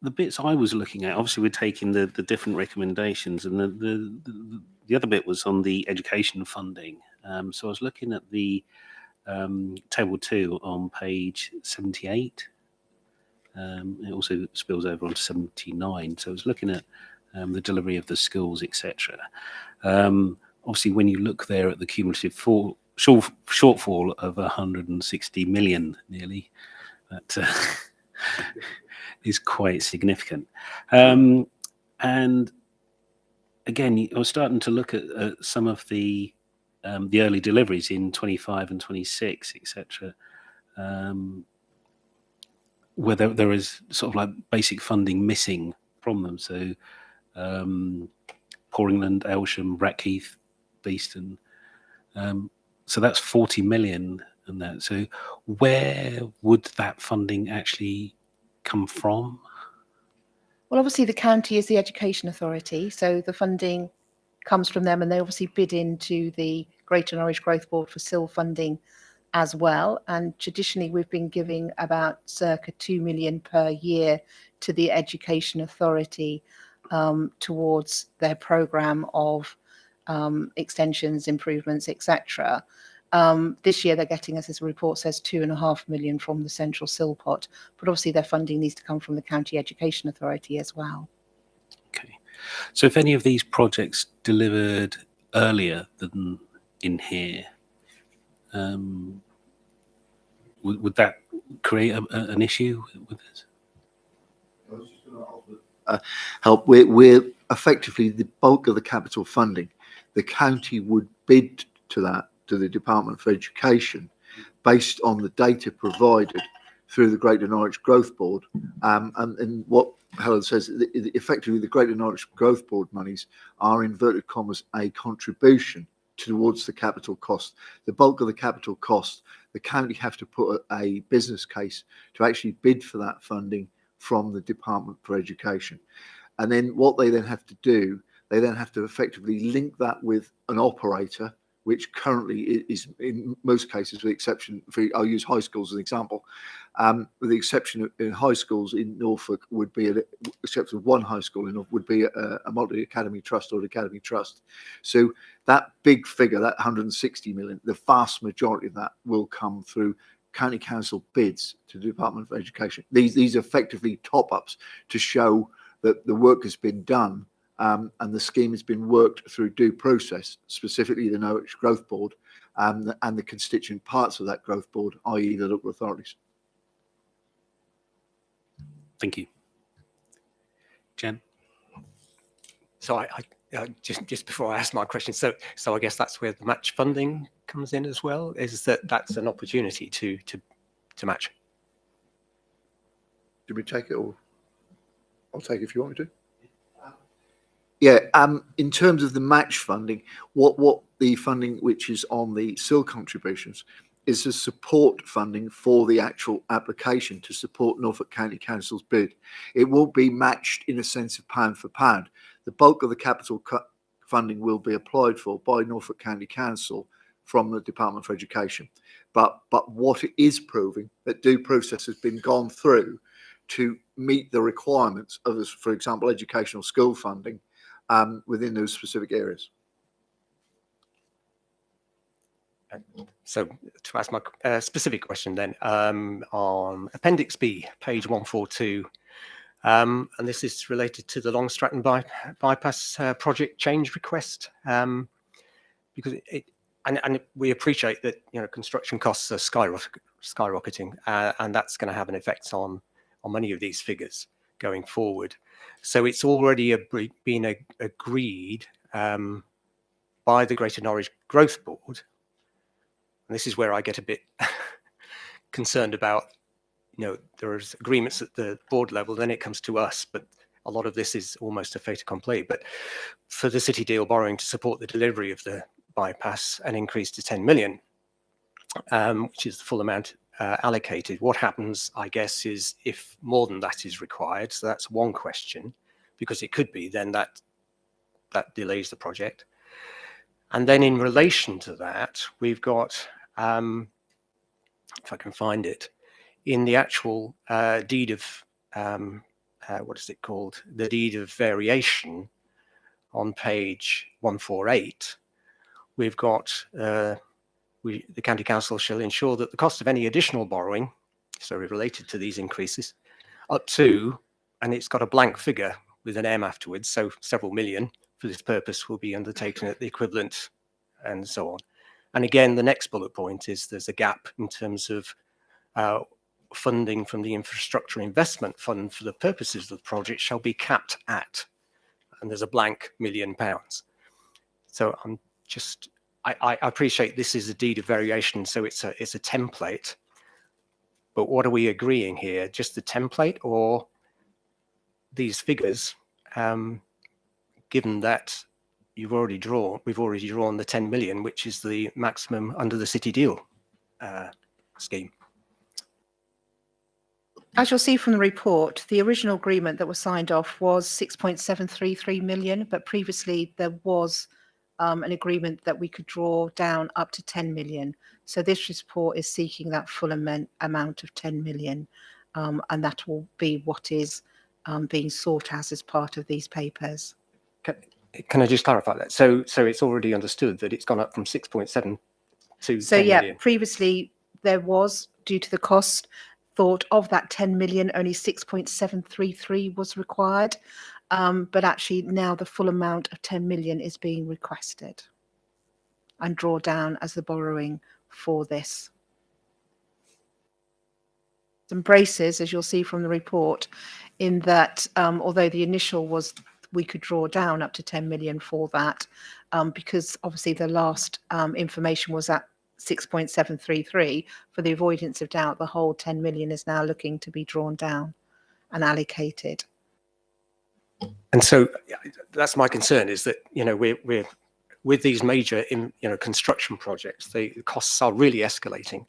the bits I was looking at, obviously we're taking the different recommendations, and the other bit was on the education funding. So I was looking at the table 2 on page 78. It also spills over onto 79. So I was looking at the delivery of the schools, etc. Obviously, when you look there at the cumulative shortfall of 160 million, nearly, that is quite significant. And again, I was starting to look at some of the early deliveries in 25 and 26, etc., where there is sort of like basic funding missing from them. So Poringland, Aylsham, Rackheath, Beeston. So that's 40 million and that. So where would that funding actually come from? Well, obviously the county is the education authority, so the funding comes from them, and they obviously bid into the Greater Norwich Growth Board for SIL funding as well. And traditionally we've been giving about circa 2 million per year to the education authority towards their programme of extensions, improvements, etc. This year they're getting, as this report says, 2.5 million from the central SIL pot, but obviously their funding needs to come from the county education authority as well. Okay, so if any of these projects delivered earlier than in here, would that create an issue with this? Help. We're effectively the bulk of the capital funding. The county would bid to that, to the Department for Education, based on the data provided through the Greater Norwich Growth Board. And what Helen says, effectively the Greater Norwich Growth Board monies are, inverted commas, a contribution towards the capital cost. The bulk of the capital cost, the county have to put a business case to actually bid for that funding from the Department for Education. And then what they then have to do, they then have to effectively link that with an operator, which currently is in most cases, with the exception, I'll use high schools as an example, with the exception of in high schools in Norfolk would be, except for one high school in Norfolk, would be a multi-academy trust or an academy trust. So that big figure, that 160 million, the vast majority of that will come through county council bids to the Department for Education. These are effectively top-ups to show that the work has been done and the scheme has been worked through due process, specifically the Norwich Growth Board and the constituent parts of that growth board, i.e. the local authorities. Thank you. Jen? So I just before I ask my question, so I guess that's where the match funding comes in as well, is that's an opportunity to match. Did we take it, or I'll take it if you want me to? Yeah, in terms of the match funding, what the funding which is on the SIL contributions is the support funding for the actual application to support Norfolk County Council's bid. It won't be matched in a sense of pound for pound. The bulk of the capital funding will be applied for by Norfolk County Council from the Department for Education. But what it is proving, that due process has been gone through to meet the requirements of, for example, educational school funding within those specific areas. So to ask my specific question then, on Appendix B, page 142, and this is related to the Long Stratton bypass project change request, because we appreciate that, you know, construction costs are skyrocketing, and that's going to have an effect on many of these figures going forward. So it's already been agreed by the Greater Norwich Growth Board. And this is where I get a bit concerned about, you know, there's agreements at the board level, then it comes to us, but a lot of this is almost a fait accompli. But for the city deal borrowing to support the delivery of the bypass, an increase to 10 million, which is the full amount allocated. What happens, I guess, is if more than that is required, so that's one question, because it could be then that delays the project. And then in relation to that, we've got, if I can find it, in the actual deed of, what is it called? The deed of variation on page 148, we've got, the County Council shall ensure that the cost of any additional borrowing, so related to these increases, up to, and it's got a blank figure with an M afterwards, so several million for this purpose will be undertaken at the equivalent, and so on. And again, the next bullet point is there's a gap in terms of funding from the Infrastructure Investment Fund for the purposes of the project shall be capped at, and there's a blank £1,000,000. So I appreciate this is a deed of variation, so it's a template. But what are we agreeing here? Just the template or these figures? Given that we've already drawn the 10 million, which is the maximum under the city deal scheme. As you'll see from the report, the original agreement that was signed off was 6.733 million, but previously there was an agreement that we could draw down up to 10 million. So this report is seeking that full amount of 10 million, and that will be what is being sought as part of these papers. Can I just clarify that? So it's already understood that it's gone up from 6.7 to 10 million. Previously there was, due to the cost, thought of that 10 million, only 6.733 was required. But actually now the full amount of 10 million is being requested and draw down as the borrowing for this. Some braces, as you'll see from the report, in that although the initial was we could draw down up to 10 million for that, because obviously the last information was at 6.733. For the avoidance of doubt, the whole 10 million is now looking to be drawn down and allocated. And so that's my concern, is that, you know, we're with these major construction projects, the costs are really escalating,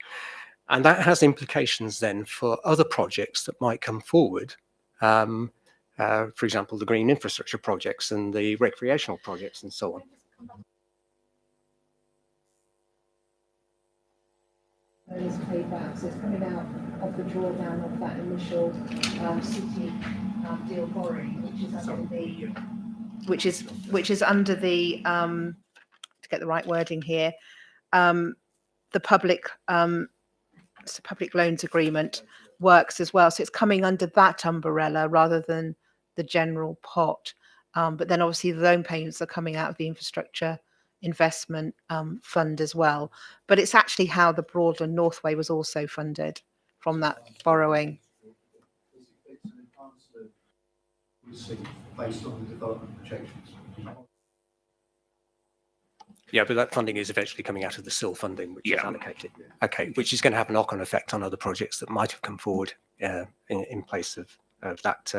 and that has implications then for other projects that might come forward. For example, the green infrastructure projects and the recreational projects and so on. It's paid back, so it's coming out of the drawdown of that initial city deal borrowing, which is under the to get the right wording here, the public loans agreement works as well. So it's coming under that umbrella rather than the general pot. But then obviously the loan payments are coming out of the infrastructure investment fund as well. But it's actually how the Broadland Northway was also funded from that borrowing. Based on the development projections. Yeah, but that funding is eventually coming out of the SIL funding, which is allocated. Okay, which is going to have a knock-on effect on other projects that might have come forward in place of that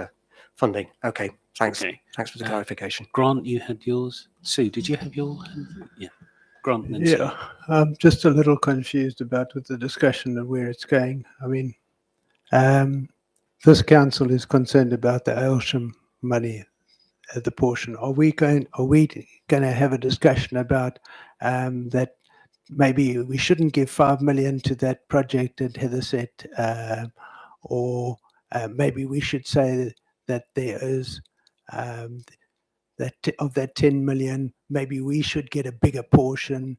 funding. Okay, thanks. Okay. Thanks for the clarification. Grant, you had yours. Sue, did you have your? Yeah. Grant and then Sue. Yeah, I'm just a little confused about with the discussion of where it's going. I mean, this council is concerned about the Aylsham money, the portion. Are we going to have a discussion about that? Maybe we shouldn't give 5 million to that project that Heather said, or maybe we should say that there is that of that 10 million, maybe we should get a bigger portion,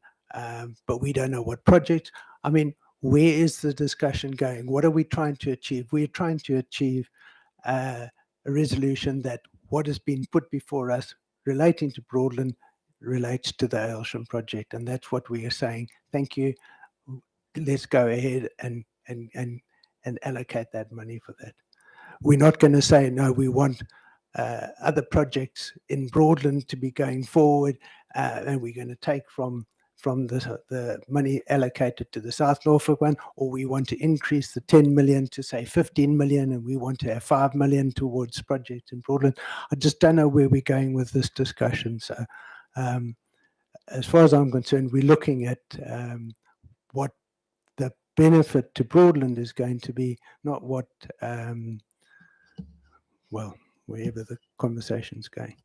but we don't know what project. I mean, where is the discussion going? What are we trying to achieve? We're trying to achieve a resolution that what has been put before us relating to Broadland relates to the Aylsham project, and that's what we are saying. Thank you. Let's go ahead and allocate that money for that. We're not going to say no. We want other projects in Broadland to be going forward, and we're going to take from the money allocated to the South Norfolk one, or we want to increase the 10 million to say 15 million, and we want to have 5 million towards projects in Broadland. I just don't know where we're going with this discussion. So as far as I'm concerned, we're looking at what the benefit to Broadland is going to be, not what, well, wherever the conversation's going.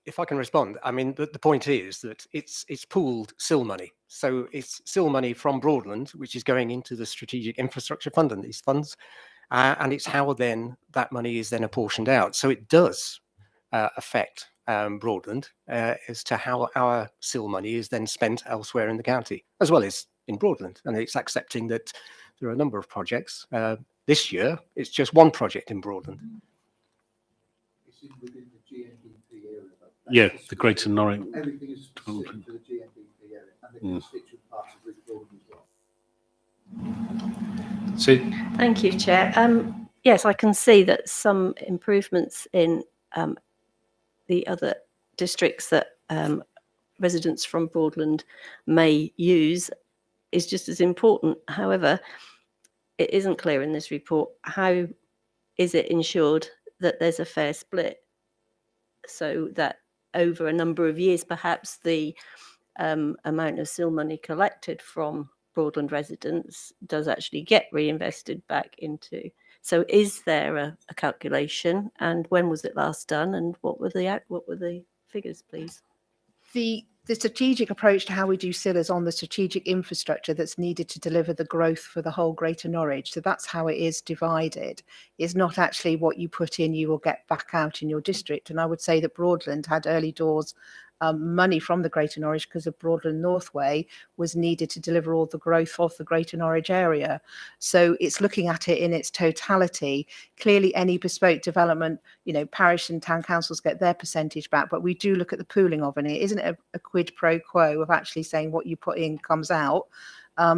If I can respond, I mean, the point is that it's pooled SIL money. So it's SIL money from Broadland, which is going into the Strategic Infrastructure Fund and these funds. And it's how then that money is then apportioned out. So it does affect Broadland as to how our SIL money is then spent elsewhere in the county, as well as in Broadland. And it's accepting that there are a number of projects. This year, it's just one project in Broadland. Yeah, the Greater Norwich. Everything is specific to the GMBP area, and the constituent parts of which Broadland as well. So Thank you, Chair. Yes, I can see that some improvements in the other districts that residents from Broadland may use is just as important. However, it isn't clear in this report how is it ensured that there's a fair split, so that over a number of years, perhaps the amount of seal money collected from Broadland residents does actually get reinvested back into. So, is there a calculation, and when was it last done, and what were the figures, please? The strategic approach to how we do SIL is on the strategic infrastructure that's needed to deliver the growth for the whole Greater Norwich. So that's how it is divided. It's not actually what you put in, you will get back out in your district. And I would say that Broadland had early doors money from the Greater Norwich because of Broadland Northway was needed to deliver all the growth of the Greater Norwich area. So it's looking at it in its totality. Clearly, any bespoke development, you know, parish and town councils get their percentage back, but we do look at the pooling of it. It isn't a quid pro quo of actually saying what you put in comes out.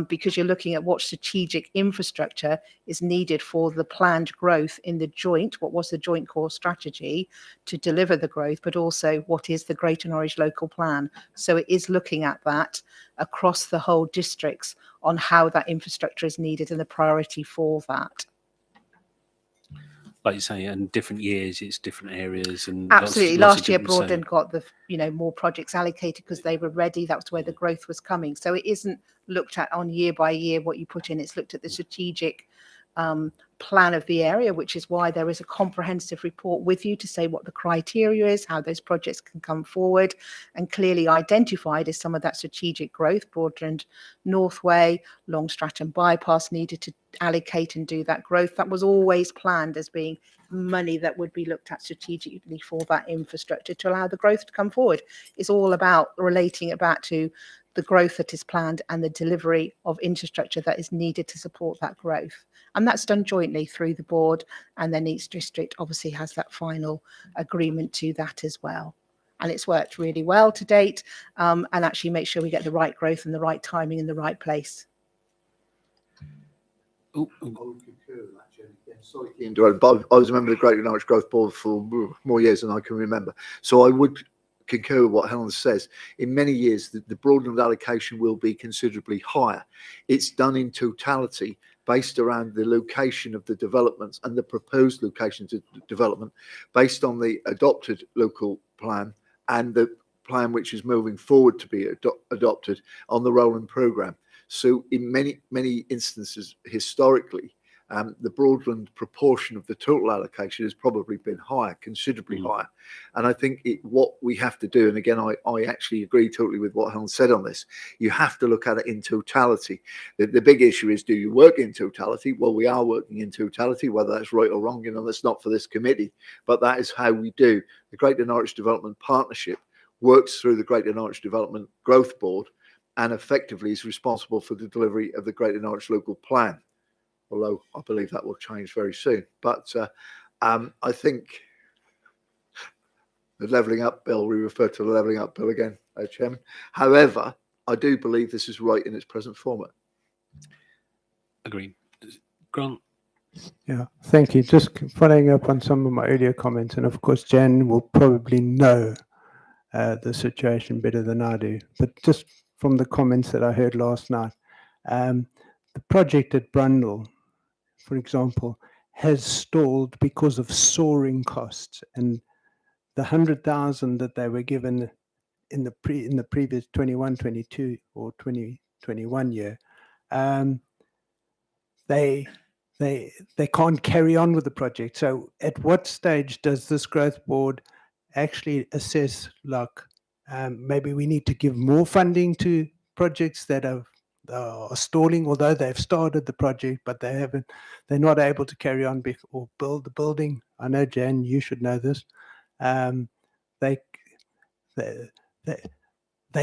Because you're looking at what strategic infrastructure is needed for the planned growth in the joint, what was the joint core strategy to deliver the growth, but also what is the Greater Norwich local plan. So it is looking at that across the whole districts on how that infrastructure is needed and the priority for that. like you say, and different years, it's different areas, and Absolutely. lots of Last year, different- so- Broadland got the more projects allocated because they were ready. That's where the growth was coming. So it isn't looked at on year by year what you put in. It's looked at the strategic plan of the area, which is why there is a comprehensive report with you to say what the criteria is, how those projects can come forward, and clearly identified as some of that strategic growth. Broadland Northway, Long Stratton Bypass needed to allocate and do that growth. That was always planned as being money that would be looked at strategically for that infrastructure to allow the growth to come forward. It's all about relating it back to the growth that is planned and the delivery of infrastructure that is needed to support that growth. And that's done jointly through the board, and then each district obviously has that final agreement to that as well. And it's worked really well to date, and actually make sure we get the right growth and the right timing in the right place. Ooh, I would concur with that, Jenny. Yeah, sorry to interrupt, but I was a member of the Greater Norwich Growth Board for more years than I can remember. So I would concur with what Helen says. In many years, the Broadland allocation will be considerably higher. It's done in totality based around the location of the developments and the proposed locations of development based on the adopted local plan and the plan which is moving forward to be adopted on the rolling programme. So in many instances, historically, the Broadland proportion of the total allocation has probably been higher, considerably higher. And I think what we have to do, and again, I actually agree totally with what Helen said on this, you have to look at it in totality. The big issue is, do you work in totality? Well, we are working in totality, whether that's right or wrong, that's not for this committee, but that is how we do. The Greater Norwich Development Partnership works through the Greater Norwich Development Growth Board and effectively is responsible for the delivery of the Greater Norwich local plan. Although I believe that will change very soon. But I think the levelling up bill, we refer to the levelling up bill again, Chairman. However, I do believe this is right in its present format. Agreed. Grant? Yeah, thank you. Just following up on some of my earlier comments, and of course, Jen will probably know the situation better than I do. But just from the comments that I heard last night, the project at Brundle, for example, has stalled because of soaring costs, and the 100,000 that they were given in the previous 21-22 or 2021 year, they can't carry on with the project. So at what stage does this growth board actually assess, like, maybe we need to give more funding to projects that are stalling, although they've started the project, but they're not able to carry on or build the building? I know, Jan, you should know this. They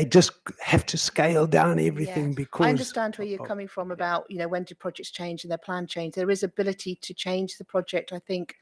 just have to scale down everything because I understand where you're coming from about, when do projects change and their plan change. There is ability to change the project. I think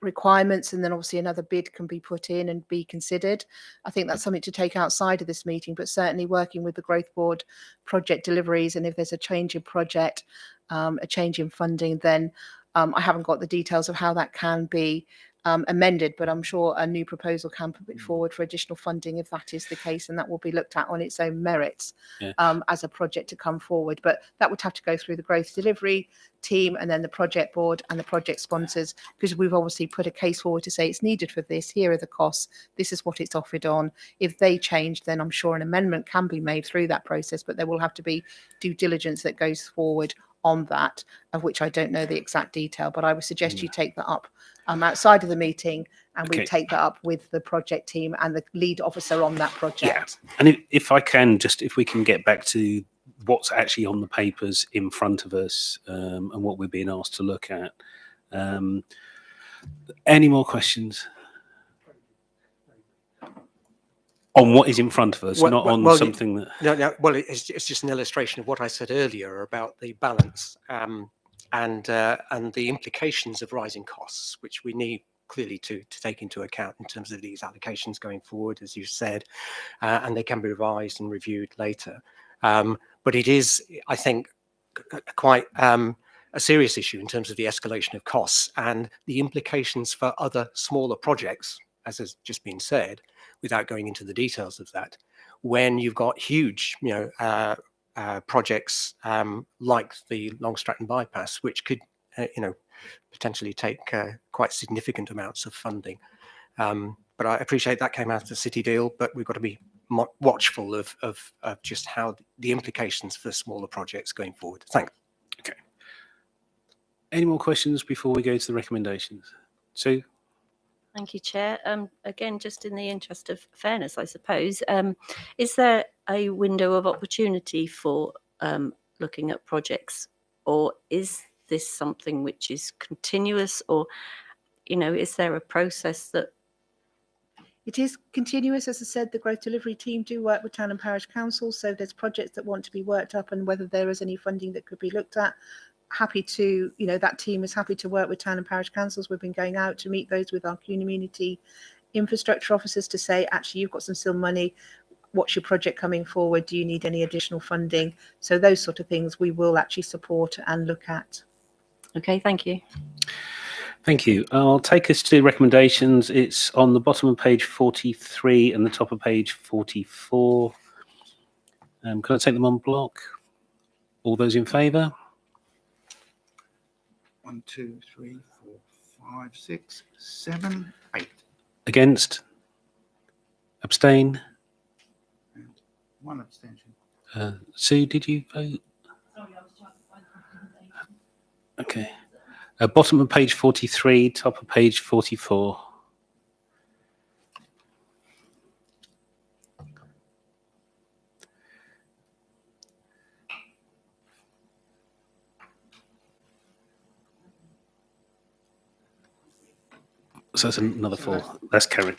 requirements, and then obviously another bid can be put in and be considered. I think that's something to take outside of this meeting, but certainly working with the Growth Board project deliveries, and if there's a change in project, a change in funding, then I haven't got the details of how that can be amended, but I'm sure a new proposal can put forward for additional funding if that is the case, and that will be looked at on its own merits as a project to come forward. But that would have to go through the growth delivery team and then the project board and the project sponsors, because we've obviously put a case forward to say it's needed for this, here are the costs, this is what it's offered on. If they change, then I'm sure an amendment can be made through that process, but there will have to be due diligence that goes forward on that, of which I don't know the exact detail, but I would suggest you take that up outside of the meeting, and we take that up with the project team and the lead officer on that project. Yeah, and if I can, just if we can get back to what's actually on the papers in front of us and what we're being asked to look at. Any more questions? On what is in front of us, not on something that... No, well, it's just an illustration of what I said earlier about the balance and the implications of rising costs, which we need clearly to take into account in terms of these allocations going forward, as you said, and they can be revised and reviewed later. But it is, I think, quite a serious issue in terms of the escalation of costs and the implications for other smaller projects, as has just been said, without going into the details of that, when you've got huge, projects like the Long Stratton bypass, which could, potentially take quite significant amounts of funding. But I appreciate that came out of the city deal, but we've got to be watchful of just how the implications for smaller projects going forward. Thanks. Okay. Any more questions before we go to the recommendations? Sue? Thank you, Chair. Again, just in the interest of fairness, I suppose, is there a window of opportunity for looking at projects, or is this something which is continuous, or, is there a process that... It is continuous. As I said, the growth delivery team do work with town and parish councils, so there's projects that want to be worked up and whether there is any funding that could be looked at. Happy to, that team is happy to work with town and parish councils. We've been going out to meet those with our community infrastructure officers to say, actually, you've got some still money. What's your project coming forward? Do you need any additional funding? So those sort of things we will actually support and look at. Okay, thank you. Thank you. I'll take us to recommendations. It's on the bottom of page 43 and the top of page 44. Can I take them on block? All those in favour? 1, 2, 3, 4, 5, 6, 7, 8. Against? Abstain? And 1 abstention. Sue, did you vote? Okay. Bottom of page 43, top of page 44. So that's another 4. That's carried.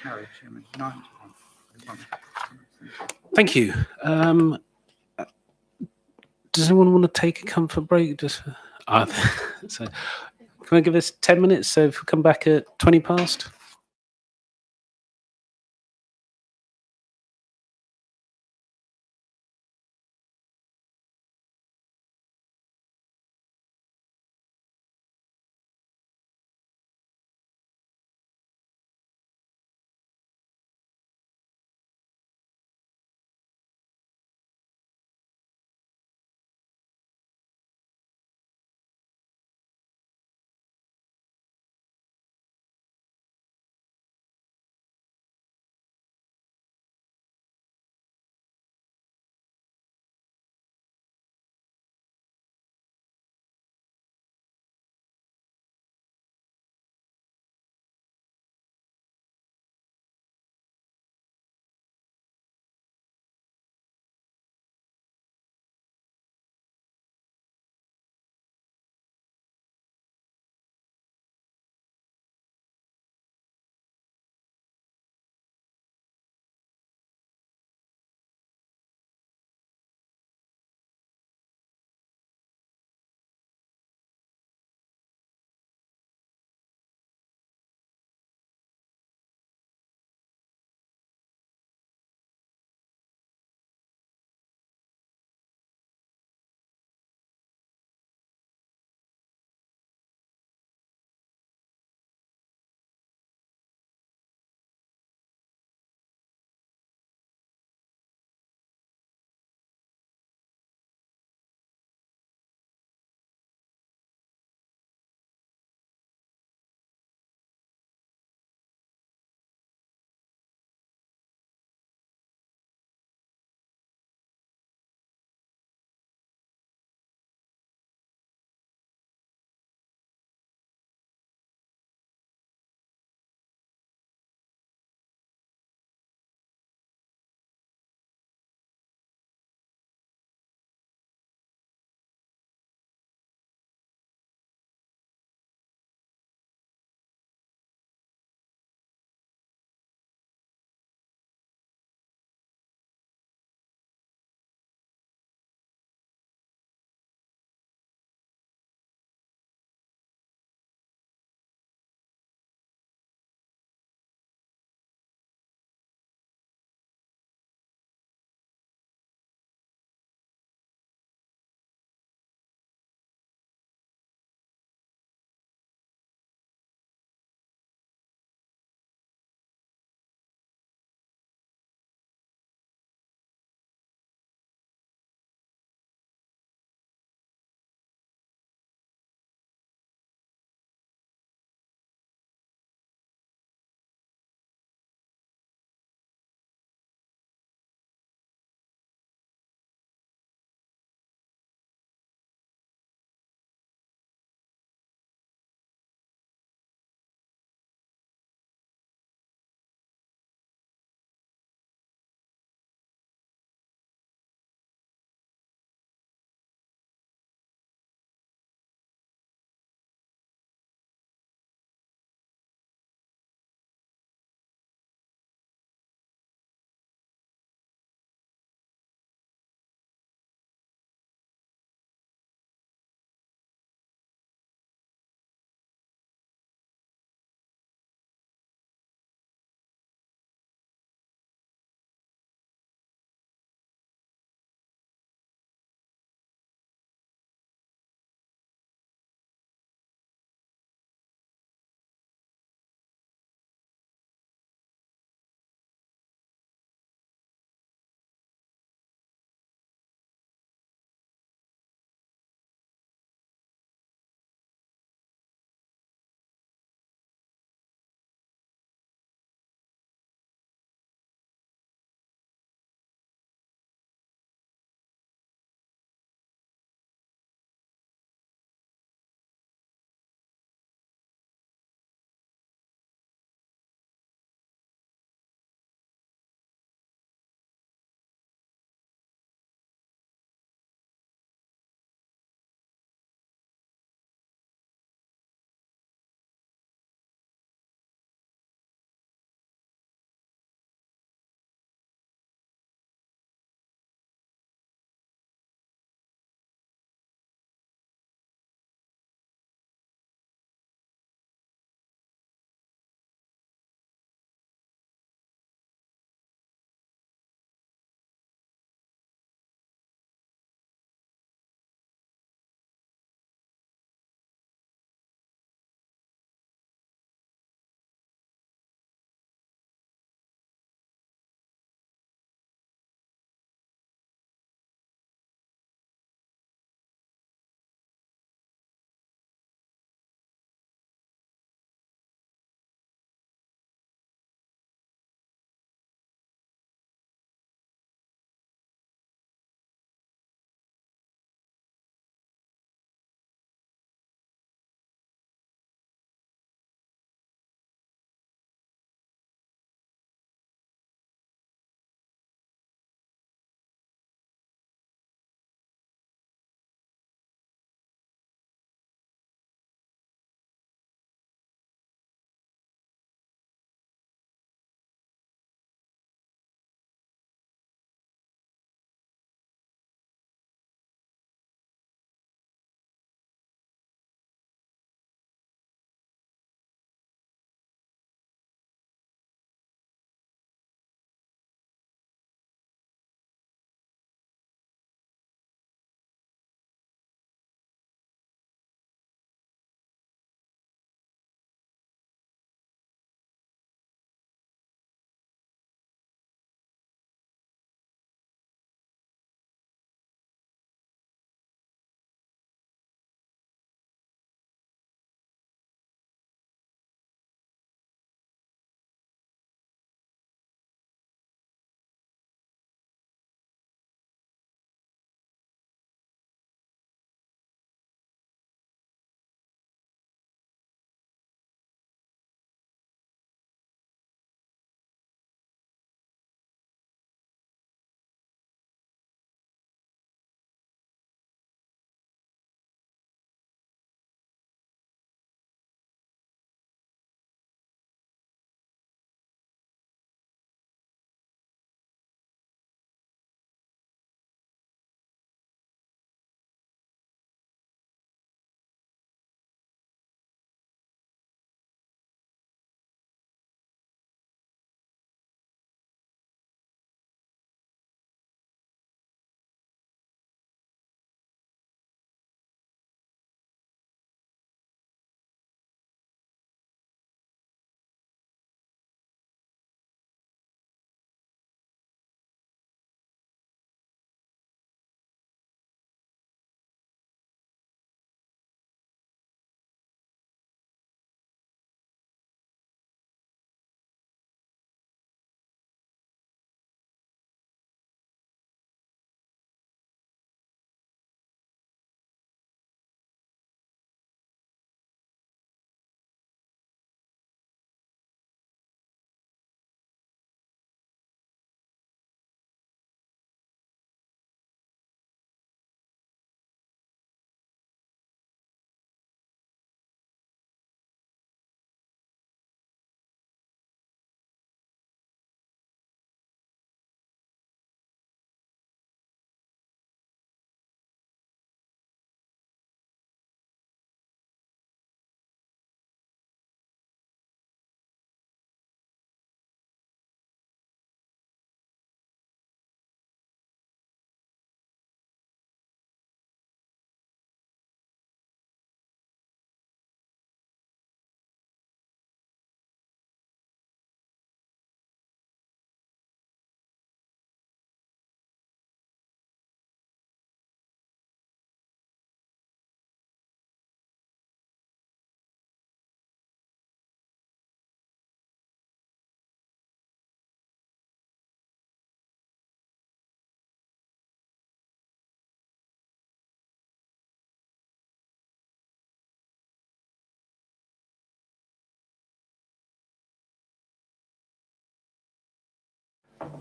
Carried, Chairman. 9 to 1. Thank you. Does anyone want to take a comfort break? So, can I give us 10 minutes? So if we come back at 20 past?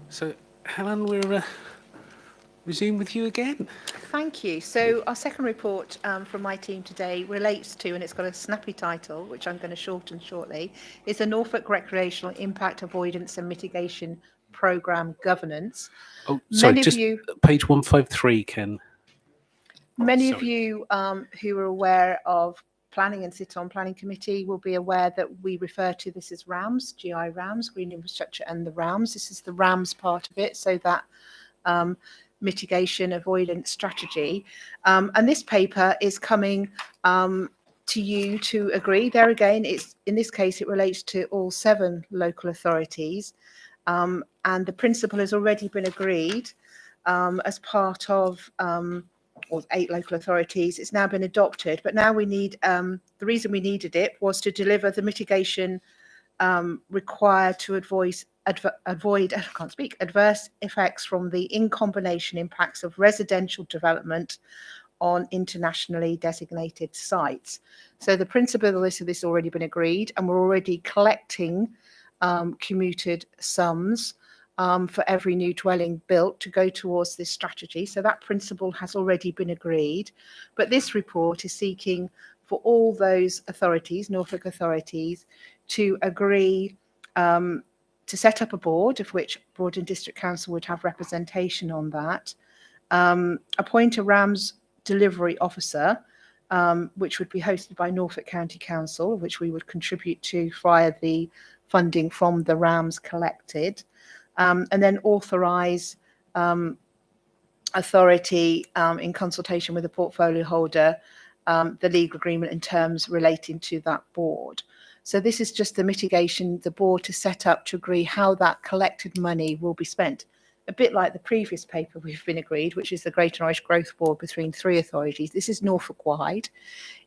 So, Helen, we'll resume with you again. Thank you. So our second report from my team today relates to, and it's got a snappy title, which I'm going to shorten shortly, is the Norfolk Recreational Impact Avoidance and Mitigation Programme Governance. Oh, sorry, Many of just you, page 153, Ken. many of Sorry. you who are aware of planning and sit on planning committee will be aware that we refer to this as RAMS, GI RAMS, Green Infrastructure and the RAMS. This is the RAMS part of it, so that mitigation avoidance strategy. And this paper is coming to you to agree. There again, it's in this case, it relates to all 7 local authorities. And the principle has already been agreed as part of or 8 local authorities. It's now been adopted, but now we need, the reason we needed it was to deliver the mitigation required to avoid adverse effects from the in combination impacts of residential development on internationally designated sites. So the principle of this has already been agreed, and we're already collecting commuted sums for every new dwelling built to go towards this strategy. So that principle has already been agreed. But this report is seeking for all those authorities, Norfolk authorities, to agree to set up a board, of which Broadland District Council would have representation on that, appoint a RAMS delivery officer, which would be hosted by Norfolk County Council, which we would contribute to via the funding from the RAMS collected, and then authorise authority in consultation with the portfolio holder the legal agreement and terms relating to that board. So this is just the mitigation, the board to set up to agree how that collected money will be spent. A bit like the previous paper we've been agreed, which is the Greater Irish Growth Board between 3 authorities. This is Norfolk-wide.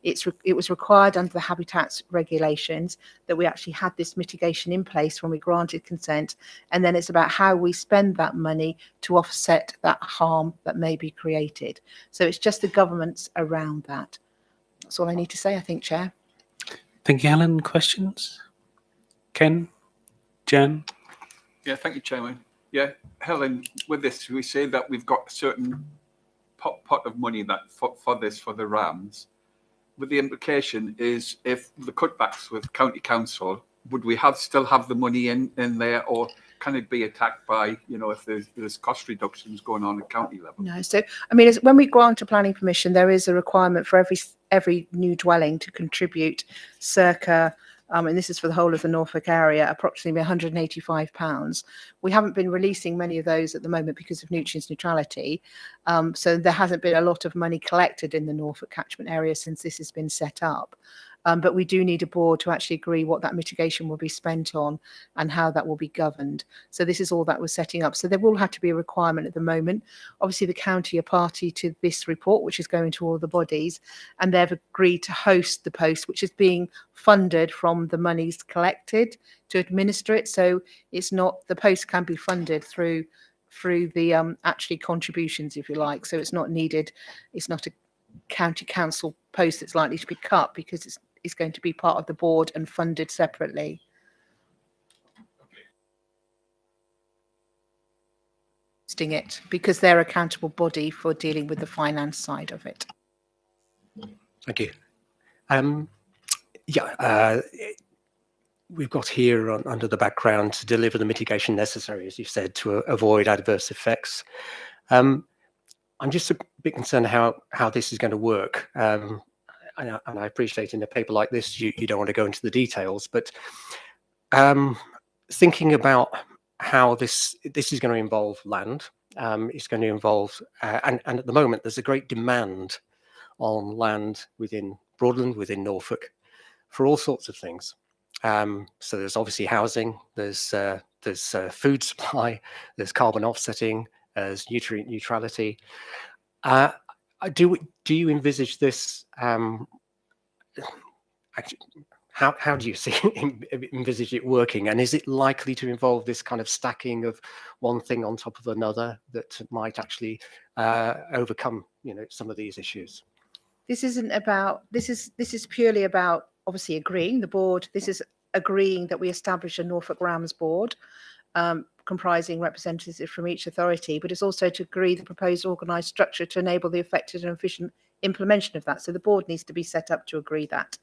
It was required under the Habitats regulations that we actually had this mitigation in place when we granted consent. And then it's about how we spend that money to offset that harm that may be created. So it's just the governments around that. That's all I need to say, I think, Chair. Thank you, Helen. Questions? Ken? Jan? Yeah, thank you, Chairman. Yeah, Helen, with this, we say that we've got a certain pot of money that for the RAMS. But the implication is if the cutbacks with County Council, would we still have the money in there, or can it be attacked by, if there's cost reductions going on at county level? No, so I mean, when we grant a planning permission, there is a requirement for every new dwelling to contribute circa, and this is for the whole of the Norfolk area, approximately £185. We haven't been releasing many of those at the moment because of nutrients neutrality. So there hasn't been a lot of money collected in the Norfolk catchment area since this has been set up. But we do need a board to actually agree what that mitigation will be spent on and how that will be governed. So this is all that we're setting up. So there will have to be a requirement at the moment. Obviously, the county are party to this report, which is going to all the bodies, and they've agreed to host the post, which is being funded from the monies collected to administer it. So it's not, the post can be funded through the actually contributions, if you like. So it's not needed. It's not a county council post that's likely to be cut because it's going to be part of the board and funded separately. It because they're accountable body for dealing with the finance side of it. Thank you. We've got here under the background to deliver the mitigation necessary, as you said, to avoid adverse effects. I'm just a bit concerned how this is going to work. And I appreciate in a paper like this, you don't want to go into the details, but thinking about how this is going to involve land, it's going to involve, and at the moment, there's a great demand on land within Broadland, within Norfolk, for all sorts of things. So there's obviously housing, there's food supply, there's carbon offsetting, there's nutrient neutrality. Do you envisage this? Actually, how do you envisage it working? And is it likely to involve this kind of stacking of one thing on top of another that might actually overcome, some of these issues? This isn't about. This is purely about obviously agreeing the board. This is agreeing that we establish a Norfolk RAMS board. comprising representatives from each authority, but it's also to agree the proposed organised structure to enable the effective and efficient implementation of that. So the board needs to be set up to agree that,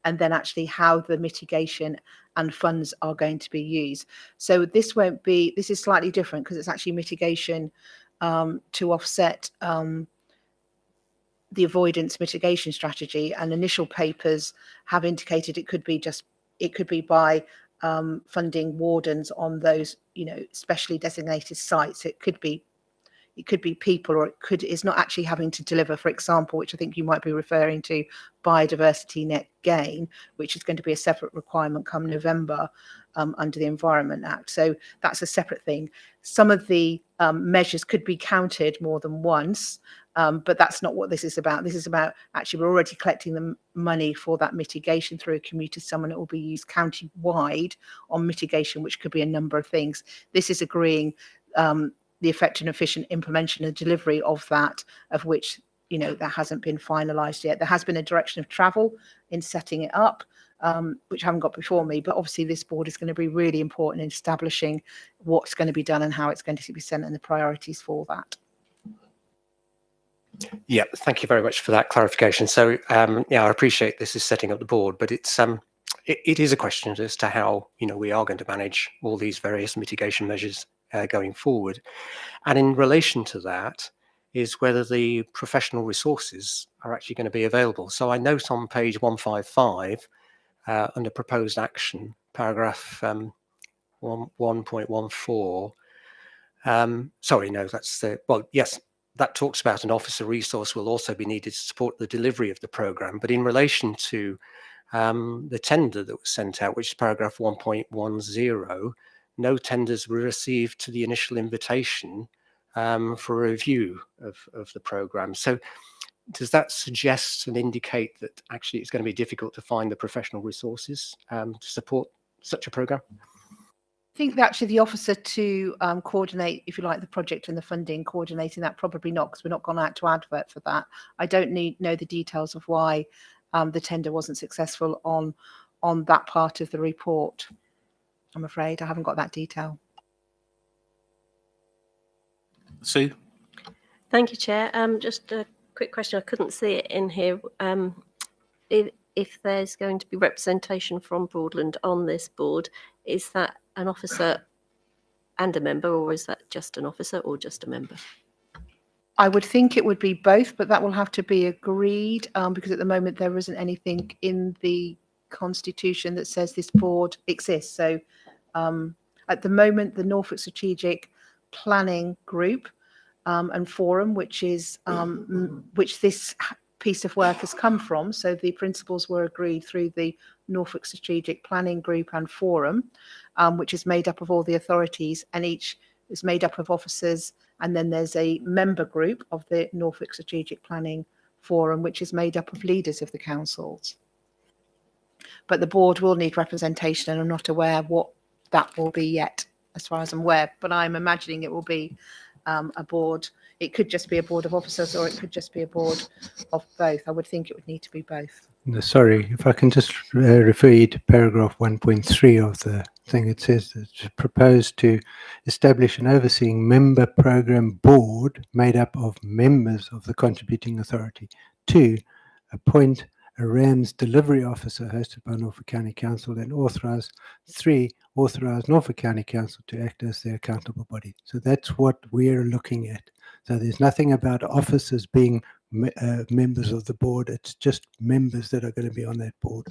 and then actually how the mitigation and funds are going to be used. So this is slightly different because it's actually mitigation to offset the avoidance mitigation strategy, and initial papers have indicated it could be by funding wardens on those, specially designated sites. It could be people, or it's not actually having to deliver, for example, which I think you might be referring to, biodiversity net gain, which is going to be a separate requirement come November under the Environment Act. So that's a separate thing. Some of the measures could be counted more than once, but that's not what this is about. This is about actually we're already collecting the money for that mitigation through a commuter sum, and it will be used county-wide on mitigation, which could be a number of things. This is agreeing the effective and efficient implementation and delivery of that, of which, that hasn't been finalised yet. There has been a direction of travel in setting it up, which I haven't got before me, but obviously this board is going to be really important in establishing what's going to be done and how it's going to be sent and the priorities for that. Yeah, thank you very much for that clarification. So, I appreciate this is setting up the board, but it is a question as to how, we are going to manage all these various mitigation measures going forward. And in relation to that is whether the professional resources are actually going to be available. So I note on page 155, under proposed action, paragraph 1.14, sorry, no, that's the, well, yes, that talks about an officer resource will also be needed to support the delivery of the programme. But in relation to the tender that was sent out, which is paragraph 1.10, no tenders were received to the initial invitation for a review of the programme. So does that suggest and indicate that actually it's going to be difficult to find the professional resources to support such a programme? I think that actually the officer to coordinate, if you like, the project and the funding, coordinating that, probably not, because we're not gone out to advert for that. I don't know the details of why the tender wasn't successful on that part of the report. I'm afraid I haven't got that detail. Sue? Thank you, Chair. Just a quick question. I couldn't see it in here. If there's going to be representation from Broadland on this board, is that an officer and a member, or is that just an officer or just a member? I would think it would be both, but that will have to be agreed because at the moment there isn't anything in the Constitution that says this board exists. So at the moment, the Norfolk Strategic Planning Group and Forum, which is which this piece of work has come from. So the principles were agreed through the Norfolk Strategic Planning Group and Forum, which is made up of all the authorities, and each is made up of officers. And then there's a member group of the Norfolk Strategic Planning Forum, which is made up of leaders of the councils. But the board will need representation, and I'm not aware what that will be yet, as far as I'm aware. But I'm imagining it will be a board. It could just be a board of officers, or it could just be a board of both. I would think it would need to be both. No, sorry, if I can just refer you to paragraph 1.3 of the thing. It says that it's proposed to establish an overseeing member program board made up of members of the contributing authority. 2, appoint a RAMS delivery officer hosted by Norfolk County Council and authorise. 3, authorise Norfolk County Council to act as the accountable body. So that's what we're looking at. So there's nothing about officers being members of the board. It's just members that are going to be on that board.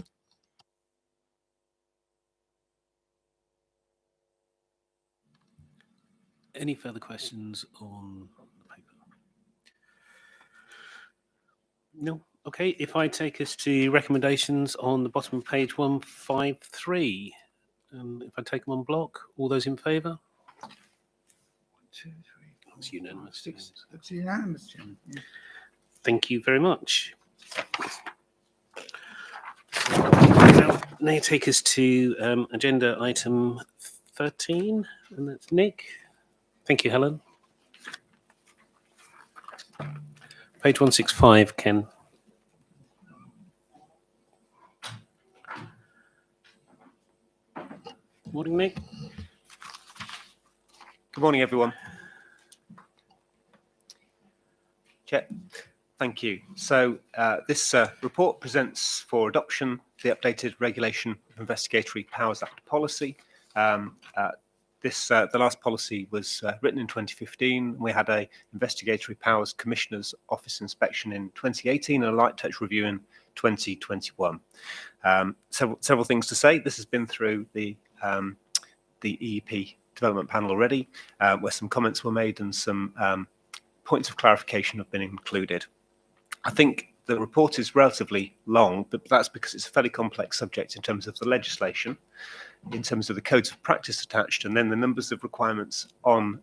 Any further questions on the paper? No. Okay, if I take us to recommendations on the bottom of page 153, if I take them on block, all those in favour? 1, 2, 3, 4, It's unanimous. 5, 6. It's unanimous, Chairman. Yeah. Thank you very much. Now take us to agenda item 13, and that's Nick. Thank you, Helen. Page 165, Ken. Morning, Nick. Good morning, everyone. Chair, thank you. So this report presents for adoption the updated Regulation of Investigatory Powers Act policy. The last policy was written in 2015. We had a Investigatory Powers Commissioner's Office inspection in 2018 and a light touch review in 2021. Several things to say. This has been through the EEP development panel already, where some comments were made and some points of clarification have been included. I think the report is relatively long, but that's because it's a fairly complex subject in terms of the legislation, in terms of the codes of practice attached, and then the numbers of requirements on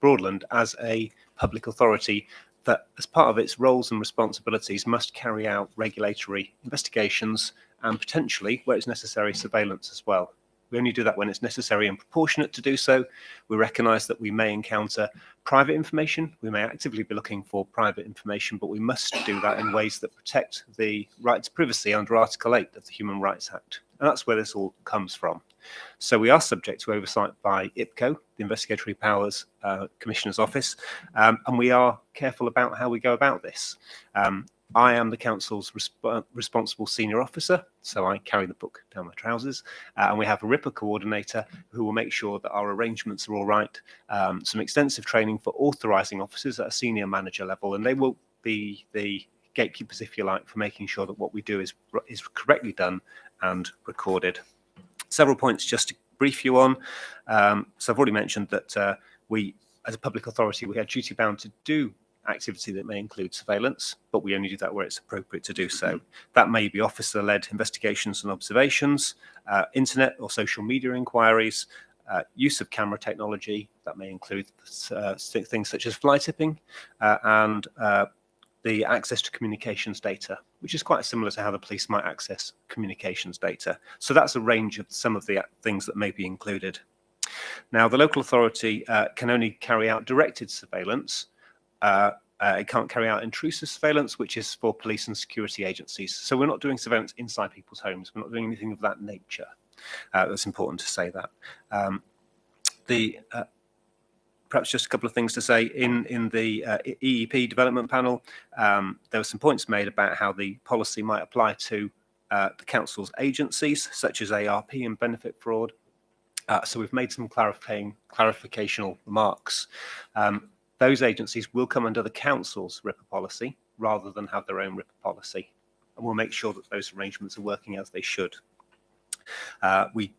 Broadland as a public authority that, as part of its roles and responsibilities, must carry out regulatory investigations and potentially, where it's necessary, surveillance as well. We only do that when it's necessary and proportionate to do so. We recognise that we may encounter private information. We may actively be looking for private information, but we must do that in ways that protect the right to privacy under Article 8 of the Human Rights Act. And that's where this all comes from. So we are subject to oversight by IPCO, the Investigatory Powers Commissioner's Office, and we are careful about how we go about this. I am the council's responsible senior officer, so I carry the book down my trousers, and we have a RIPA coordinator who will make sure that our arrangements are all right, some extensive training for authorising officers at a senior manager level, and they will be the gatekeepers, if you like, for making sure that what we do is correctly done and recorded. Several points just to brief you on. So I've already mentioned that we, as a public authority, we are duty bound to do activity that may include surveillance, but we only do that where it's appropriate to do so. That may be officer-led investigations and observations, internet or social media inquiries, use of camera technology. That may include things such as fly tipping and the access to communications data, which is quite similar to how the police might access communications data. So that's a range of some of the things that may be included. Now, the local authority can only carry out directed surveillance. It can't carry out intrusive surveillance, which is for police and security agencies. So we're not doing surveillance inside people's homes. We're not doing anything of that nature. That's important to say that. Perhaps just a couple of things to say. In the EEP development panel, there were some points made about how the policy might apply to the council's agencies, such as ARP and benefit fraud. So we've made some clarificational remarks. Those agencies will come under the council's RIPA policy rather than have their own RIPA policy. And we'll make sure that those arrangements are working as they should. Veolia,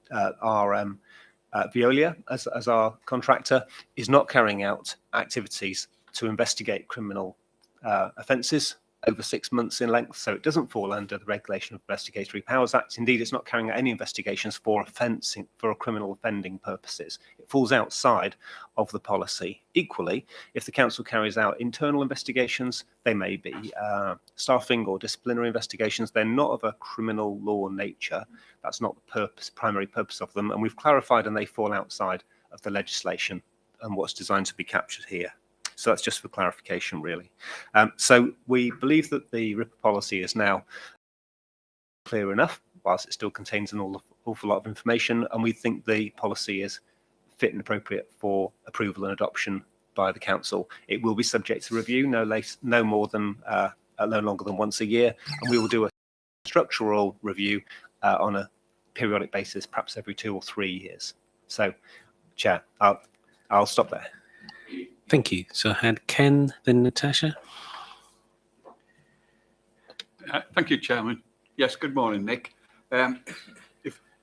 as our contractor, is not carrying out activities to investigate criminal offences over 6 months in length, so it doesn't fall under the Regulation of Investigatory Powers Act. Indeed, it's not carrying out any investigations for criminal offending purposes. It falls outside of the policy. Equally, if the council carries out internal investigations, they may be staffing or disciplinary investigations. They're not of a criminal law nature. That's not the primary purpose of them, and we've clarified, and they fall outside of the legislation and what's designed to be captured here. So that's just for clarification, really. So we believe that the RIPA policy is now clear enough, whilst it still contains an awful lot of information, and we think the policy is fit and appropriate for approval and adoption by the council. It will be subject to review no longer than once a year, and we will do a structural review on a periodic basis, perhaps every 2 or 3 years. So, Chair, I'll stop there. Thank you. So I had Ken, then Natasha. Thank you, Chairman. Yes, good morning, Nick.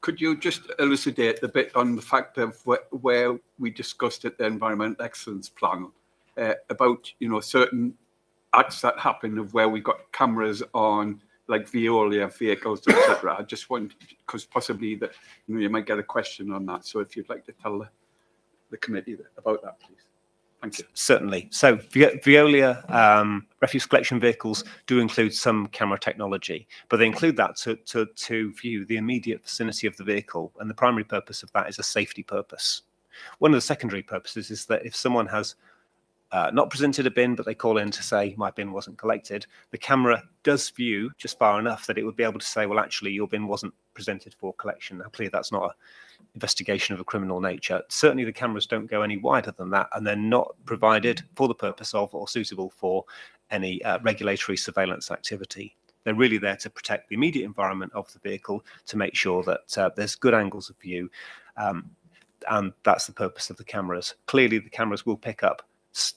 Could you just elucidate a bit on the fact of where we discussed at the Environmental Excellence Plan about, certain acts that happen of where we've got cameras on, like Veolia vehicles, etc. I just want, because possibly that you might get a question on that. So if you'd like to tell the committee about that, please. Thank you. Certainly. So Veolia refuse collection vehicles do include some camera technology, but they include that to view the immediate vicinity of the vehicle, and the primary purpose of that is a safety purpose. One of the secondary purposes is that if someone has not presented a bin, but they call in to say my bin wasn't collected, the camera does view just far enough that it would be able to say, well, actually, your bin wasn't presented for collection. Now, clearly, that's not an investigation of a criminal nature. Certainly, the cameras don't go any wider than that, and they're not provided for the purpose of or suitable for any regulatory surveillance activity. They're really there to protect the immediate environment of the vehicle, to make sure that there's good angles of view, and that's the purpose of the cameras. Clearly, the cameras will pick up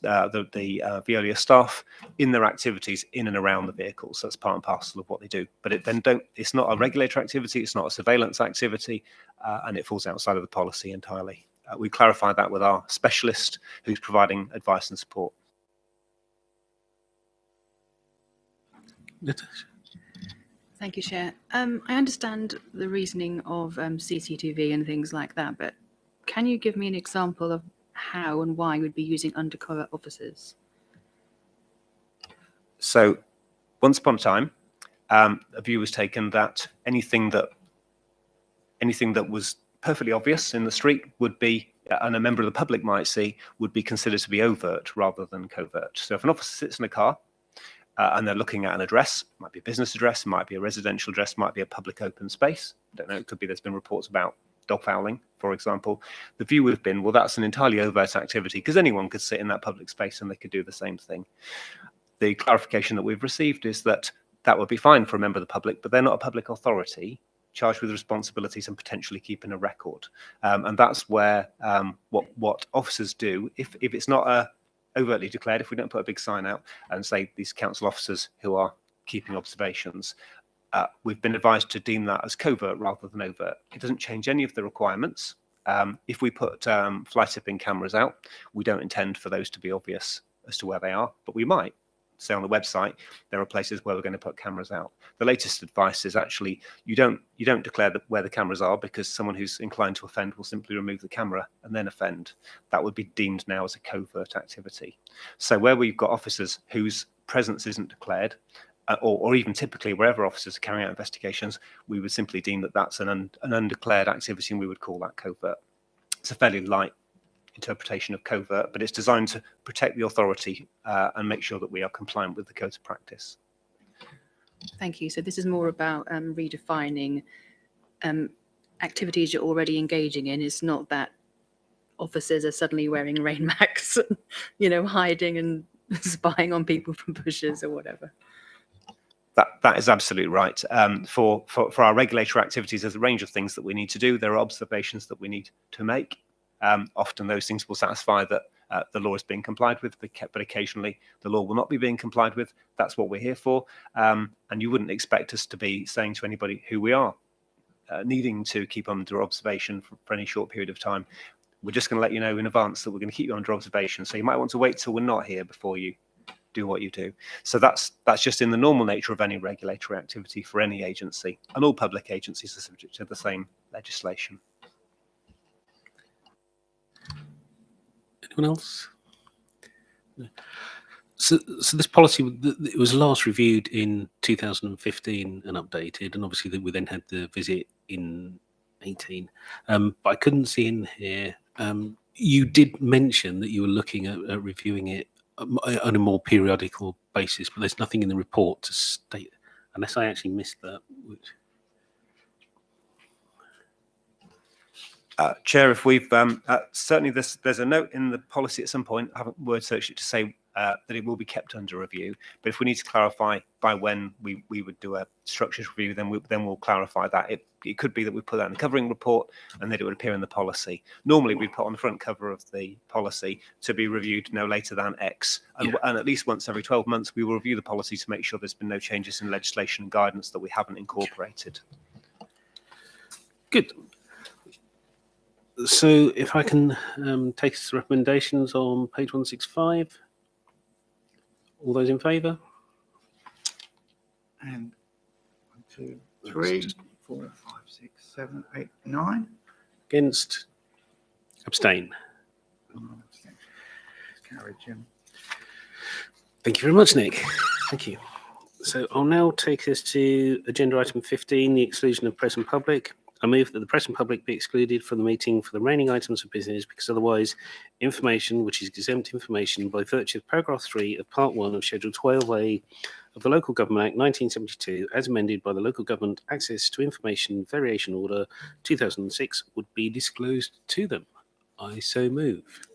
the Veolia staff in their activities in and around the vehicles. So that's part and parcel of what they do. But it's not a regulatory activity, it's not a surveillance activity, and it falls outside of the policy entirely. We clarify that with our specialist who's providing advice and support. Thank you, Chair. I understand the reasoning of CCTV and things like that, but can you give me an example of how and why you would be using undercover officers? So once upon a time, a view was taken that anything that was perfectly obvious in the street would be, and a member of the public might see, would be considered to be overt rather than covert. So if an officer sits in a car and they're looking at an address, it might be a business address, it might be a residential address, it might be a public open space. I don't know, it could be there's been reports about dog fouling, for example. The view would have been, well, that's an entirely overt activity because anyone could sit in that public space and they could do the same thing. The clarification that we've received is that that would be fine for a member of the public, but they're not a public authority charged with responsibilities and potentially keeping a record. And that's where what officers do, if it's not overtly declared, if we don't put a big sign out and say these council officers who are keeping observations, we've been advised to deem that as covert rather than overt. It doesn't change any of the requirements. If we put fly tipping cameras out, we don't intend for those to be obvious as to where they are, but we might. Say on the website, there are places where we're going to put cameras out. The latest advice is actually you don't declare where the cameras are, because someone who's inclined to offend will simply remove the camera and then offend. That would be deemed now as a covert activity. So where we've got officers whose presence isn't declared, or even typically wherever officers are carrying out investigations, we would simply deem that that's an undeclared activity and we would call that covert. It's a fairly light interpretation of covert, but it's designed to protect the authority and make sure that we are compliant with the code of practice. Thank you. So this is more about redefining activities you're already engaging in. It's not that officers are suddenly wearing rain macs, hiding and spying on people from bushes or whatever. That is absolutely right. For our regulatory activities, there's a range of things that we need to do. There are observations that we need to make. Often those things will satisfy that the law is being complied with, but occasionally the law will not be being complied with. That's what we're here for. And you wouldn't expect us to be saying to anybody who we are needing to keep under observation for any short period of time. We're just going to let you know in advance that we're going to keep you under observation. So you might want to wait till we're not here before you do what you do. So that's just in the normal nature of any regulatory activity for any agency, and all public agencies are subject to the same legislation. Anyone else? No. So this policy, it was last reviewed in 2015 and updated, and obviously we then had the visit in 18. But I couldn't see in here. You did mention that you were looking at reviewing it on a more periodical basis, but there's nothing in the report to state, unless I actually missed that. Chair, if we've certainly there's a note in the policy at some point. I haven't word searched it to say that it will be kept under review. But if we need to clarify by when we would do a structured review, then we'll clarify that. It could be that we put that in the covering report and that it would appear in the policy. Normally, we put on the front cover of the policy to be reviewed no later than X, and at least once every 12 months, we will review the policy to make sure there's been no changes in legislation and guidance that we haven't incorporated. Good. So if I can take us to recommendations on page 165. All those in favour? And 1, 2, 3, 4, 5, 6, 7, 8, 9. Against? Abstain? Carried, Jim. Thank you very much, Nick. Thank you. So I'll now take us to agenda item 15, the exclusion of press and public. I move that the press and public be excluded from the meeting for the remaining items of business because otherwise information which is exempt information by virtue of paragraph 3 of part 1 of Schedule 12A of the Local Government Act 1972 as amended by the Local Government Access to Information Variation Order 2006 would be disclosed to them. I so move.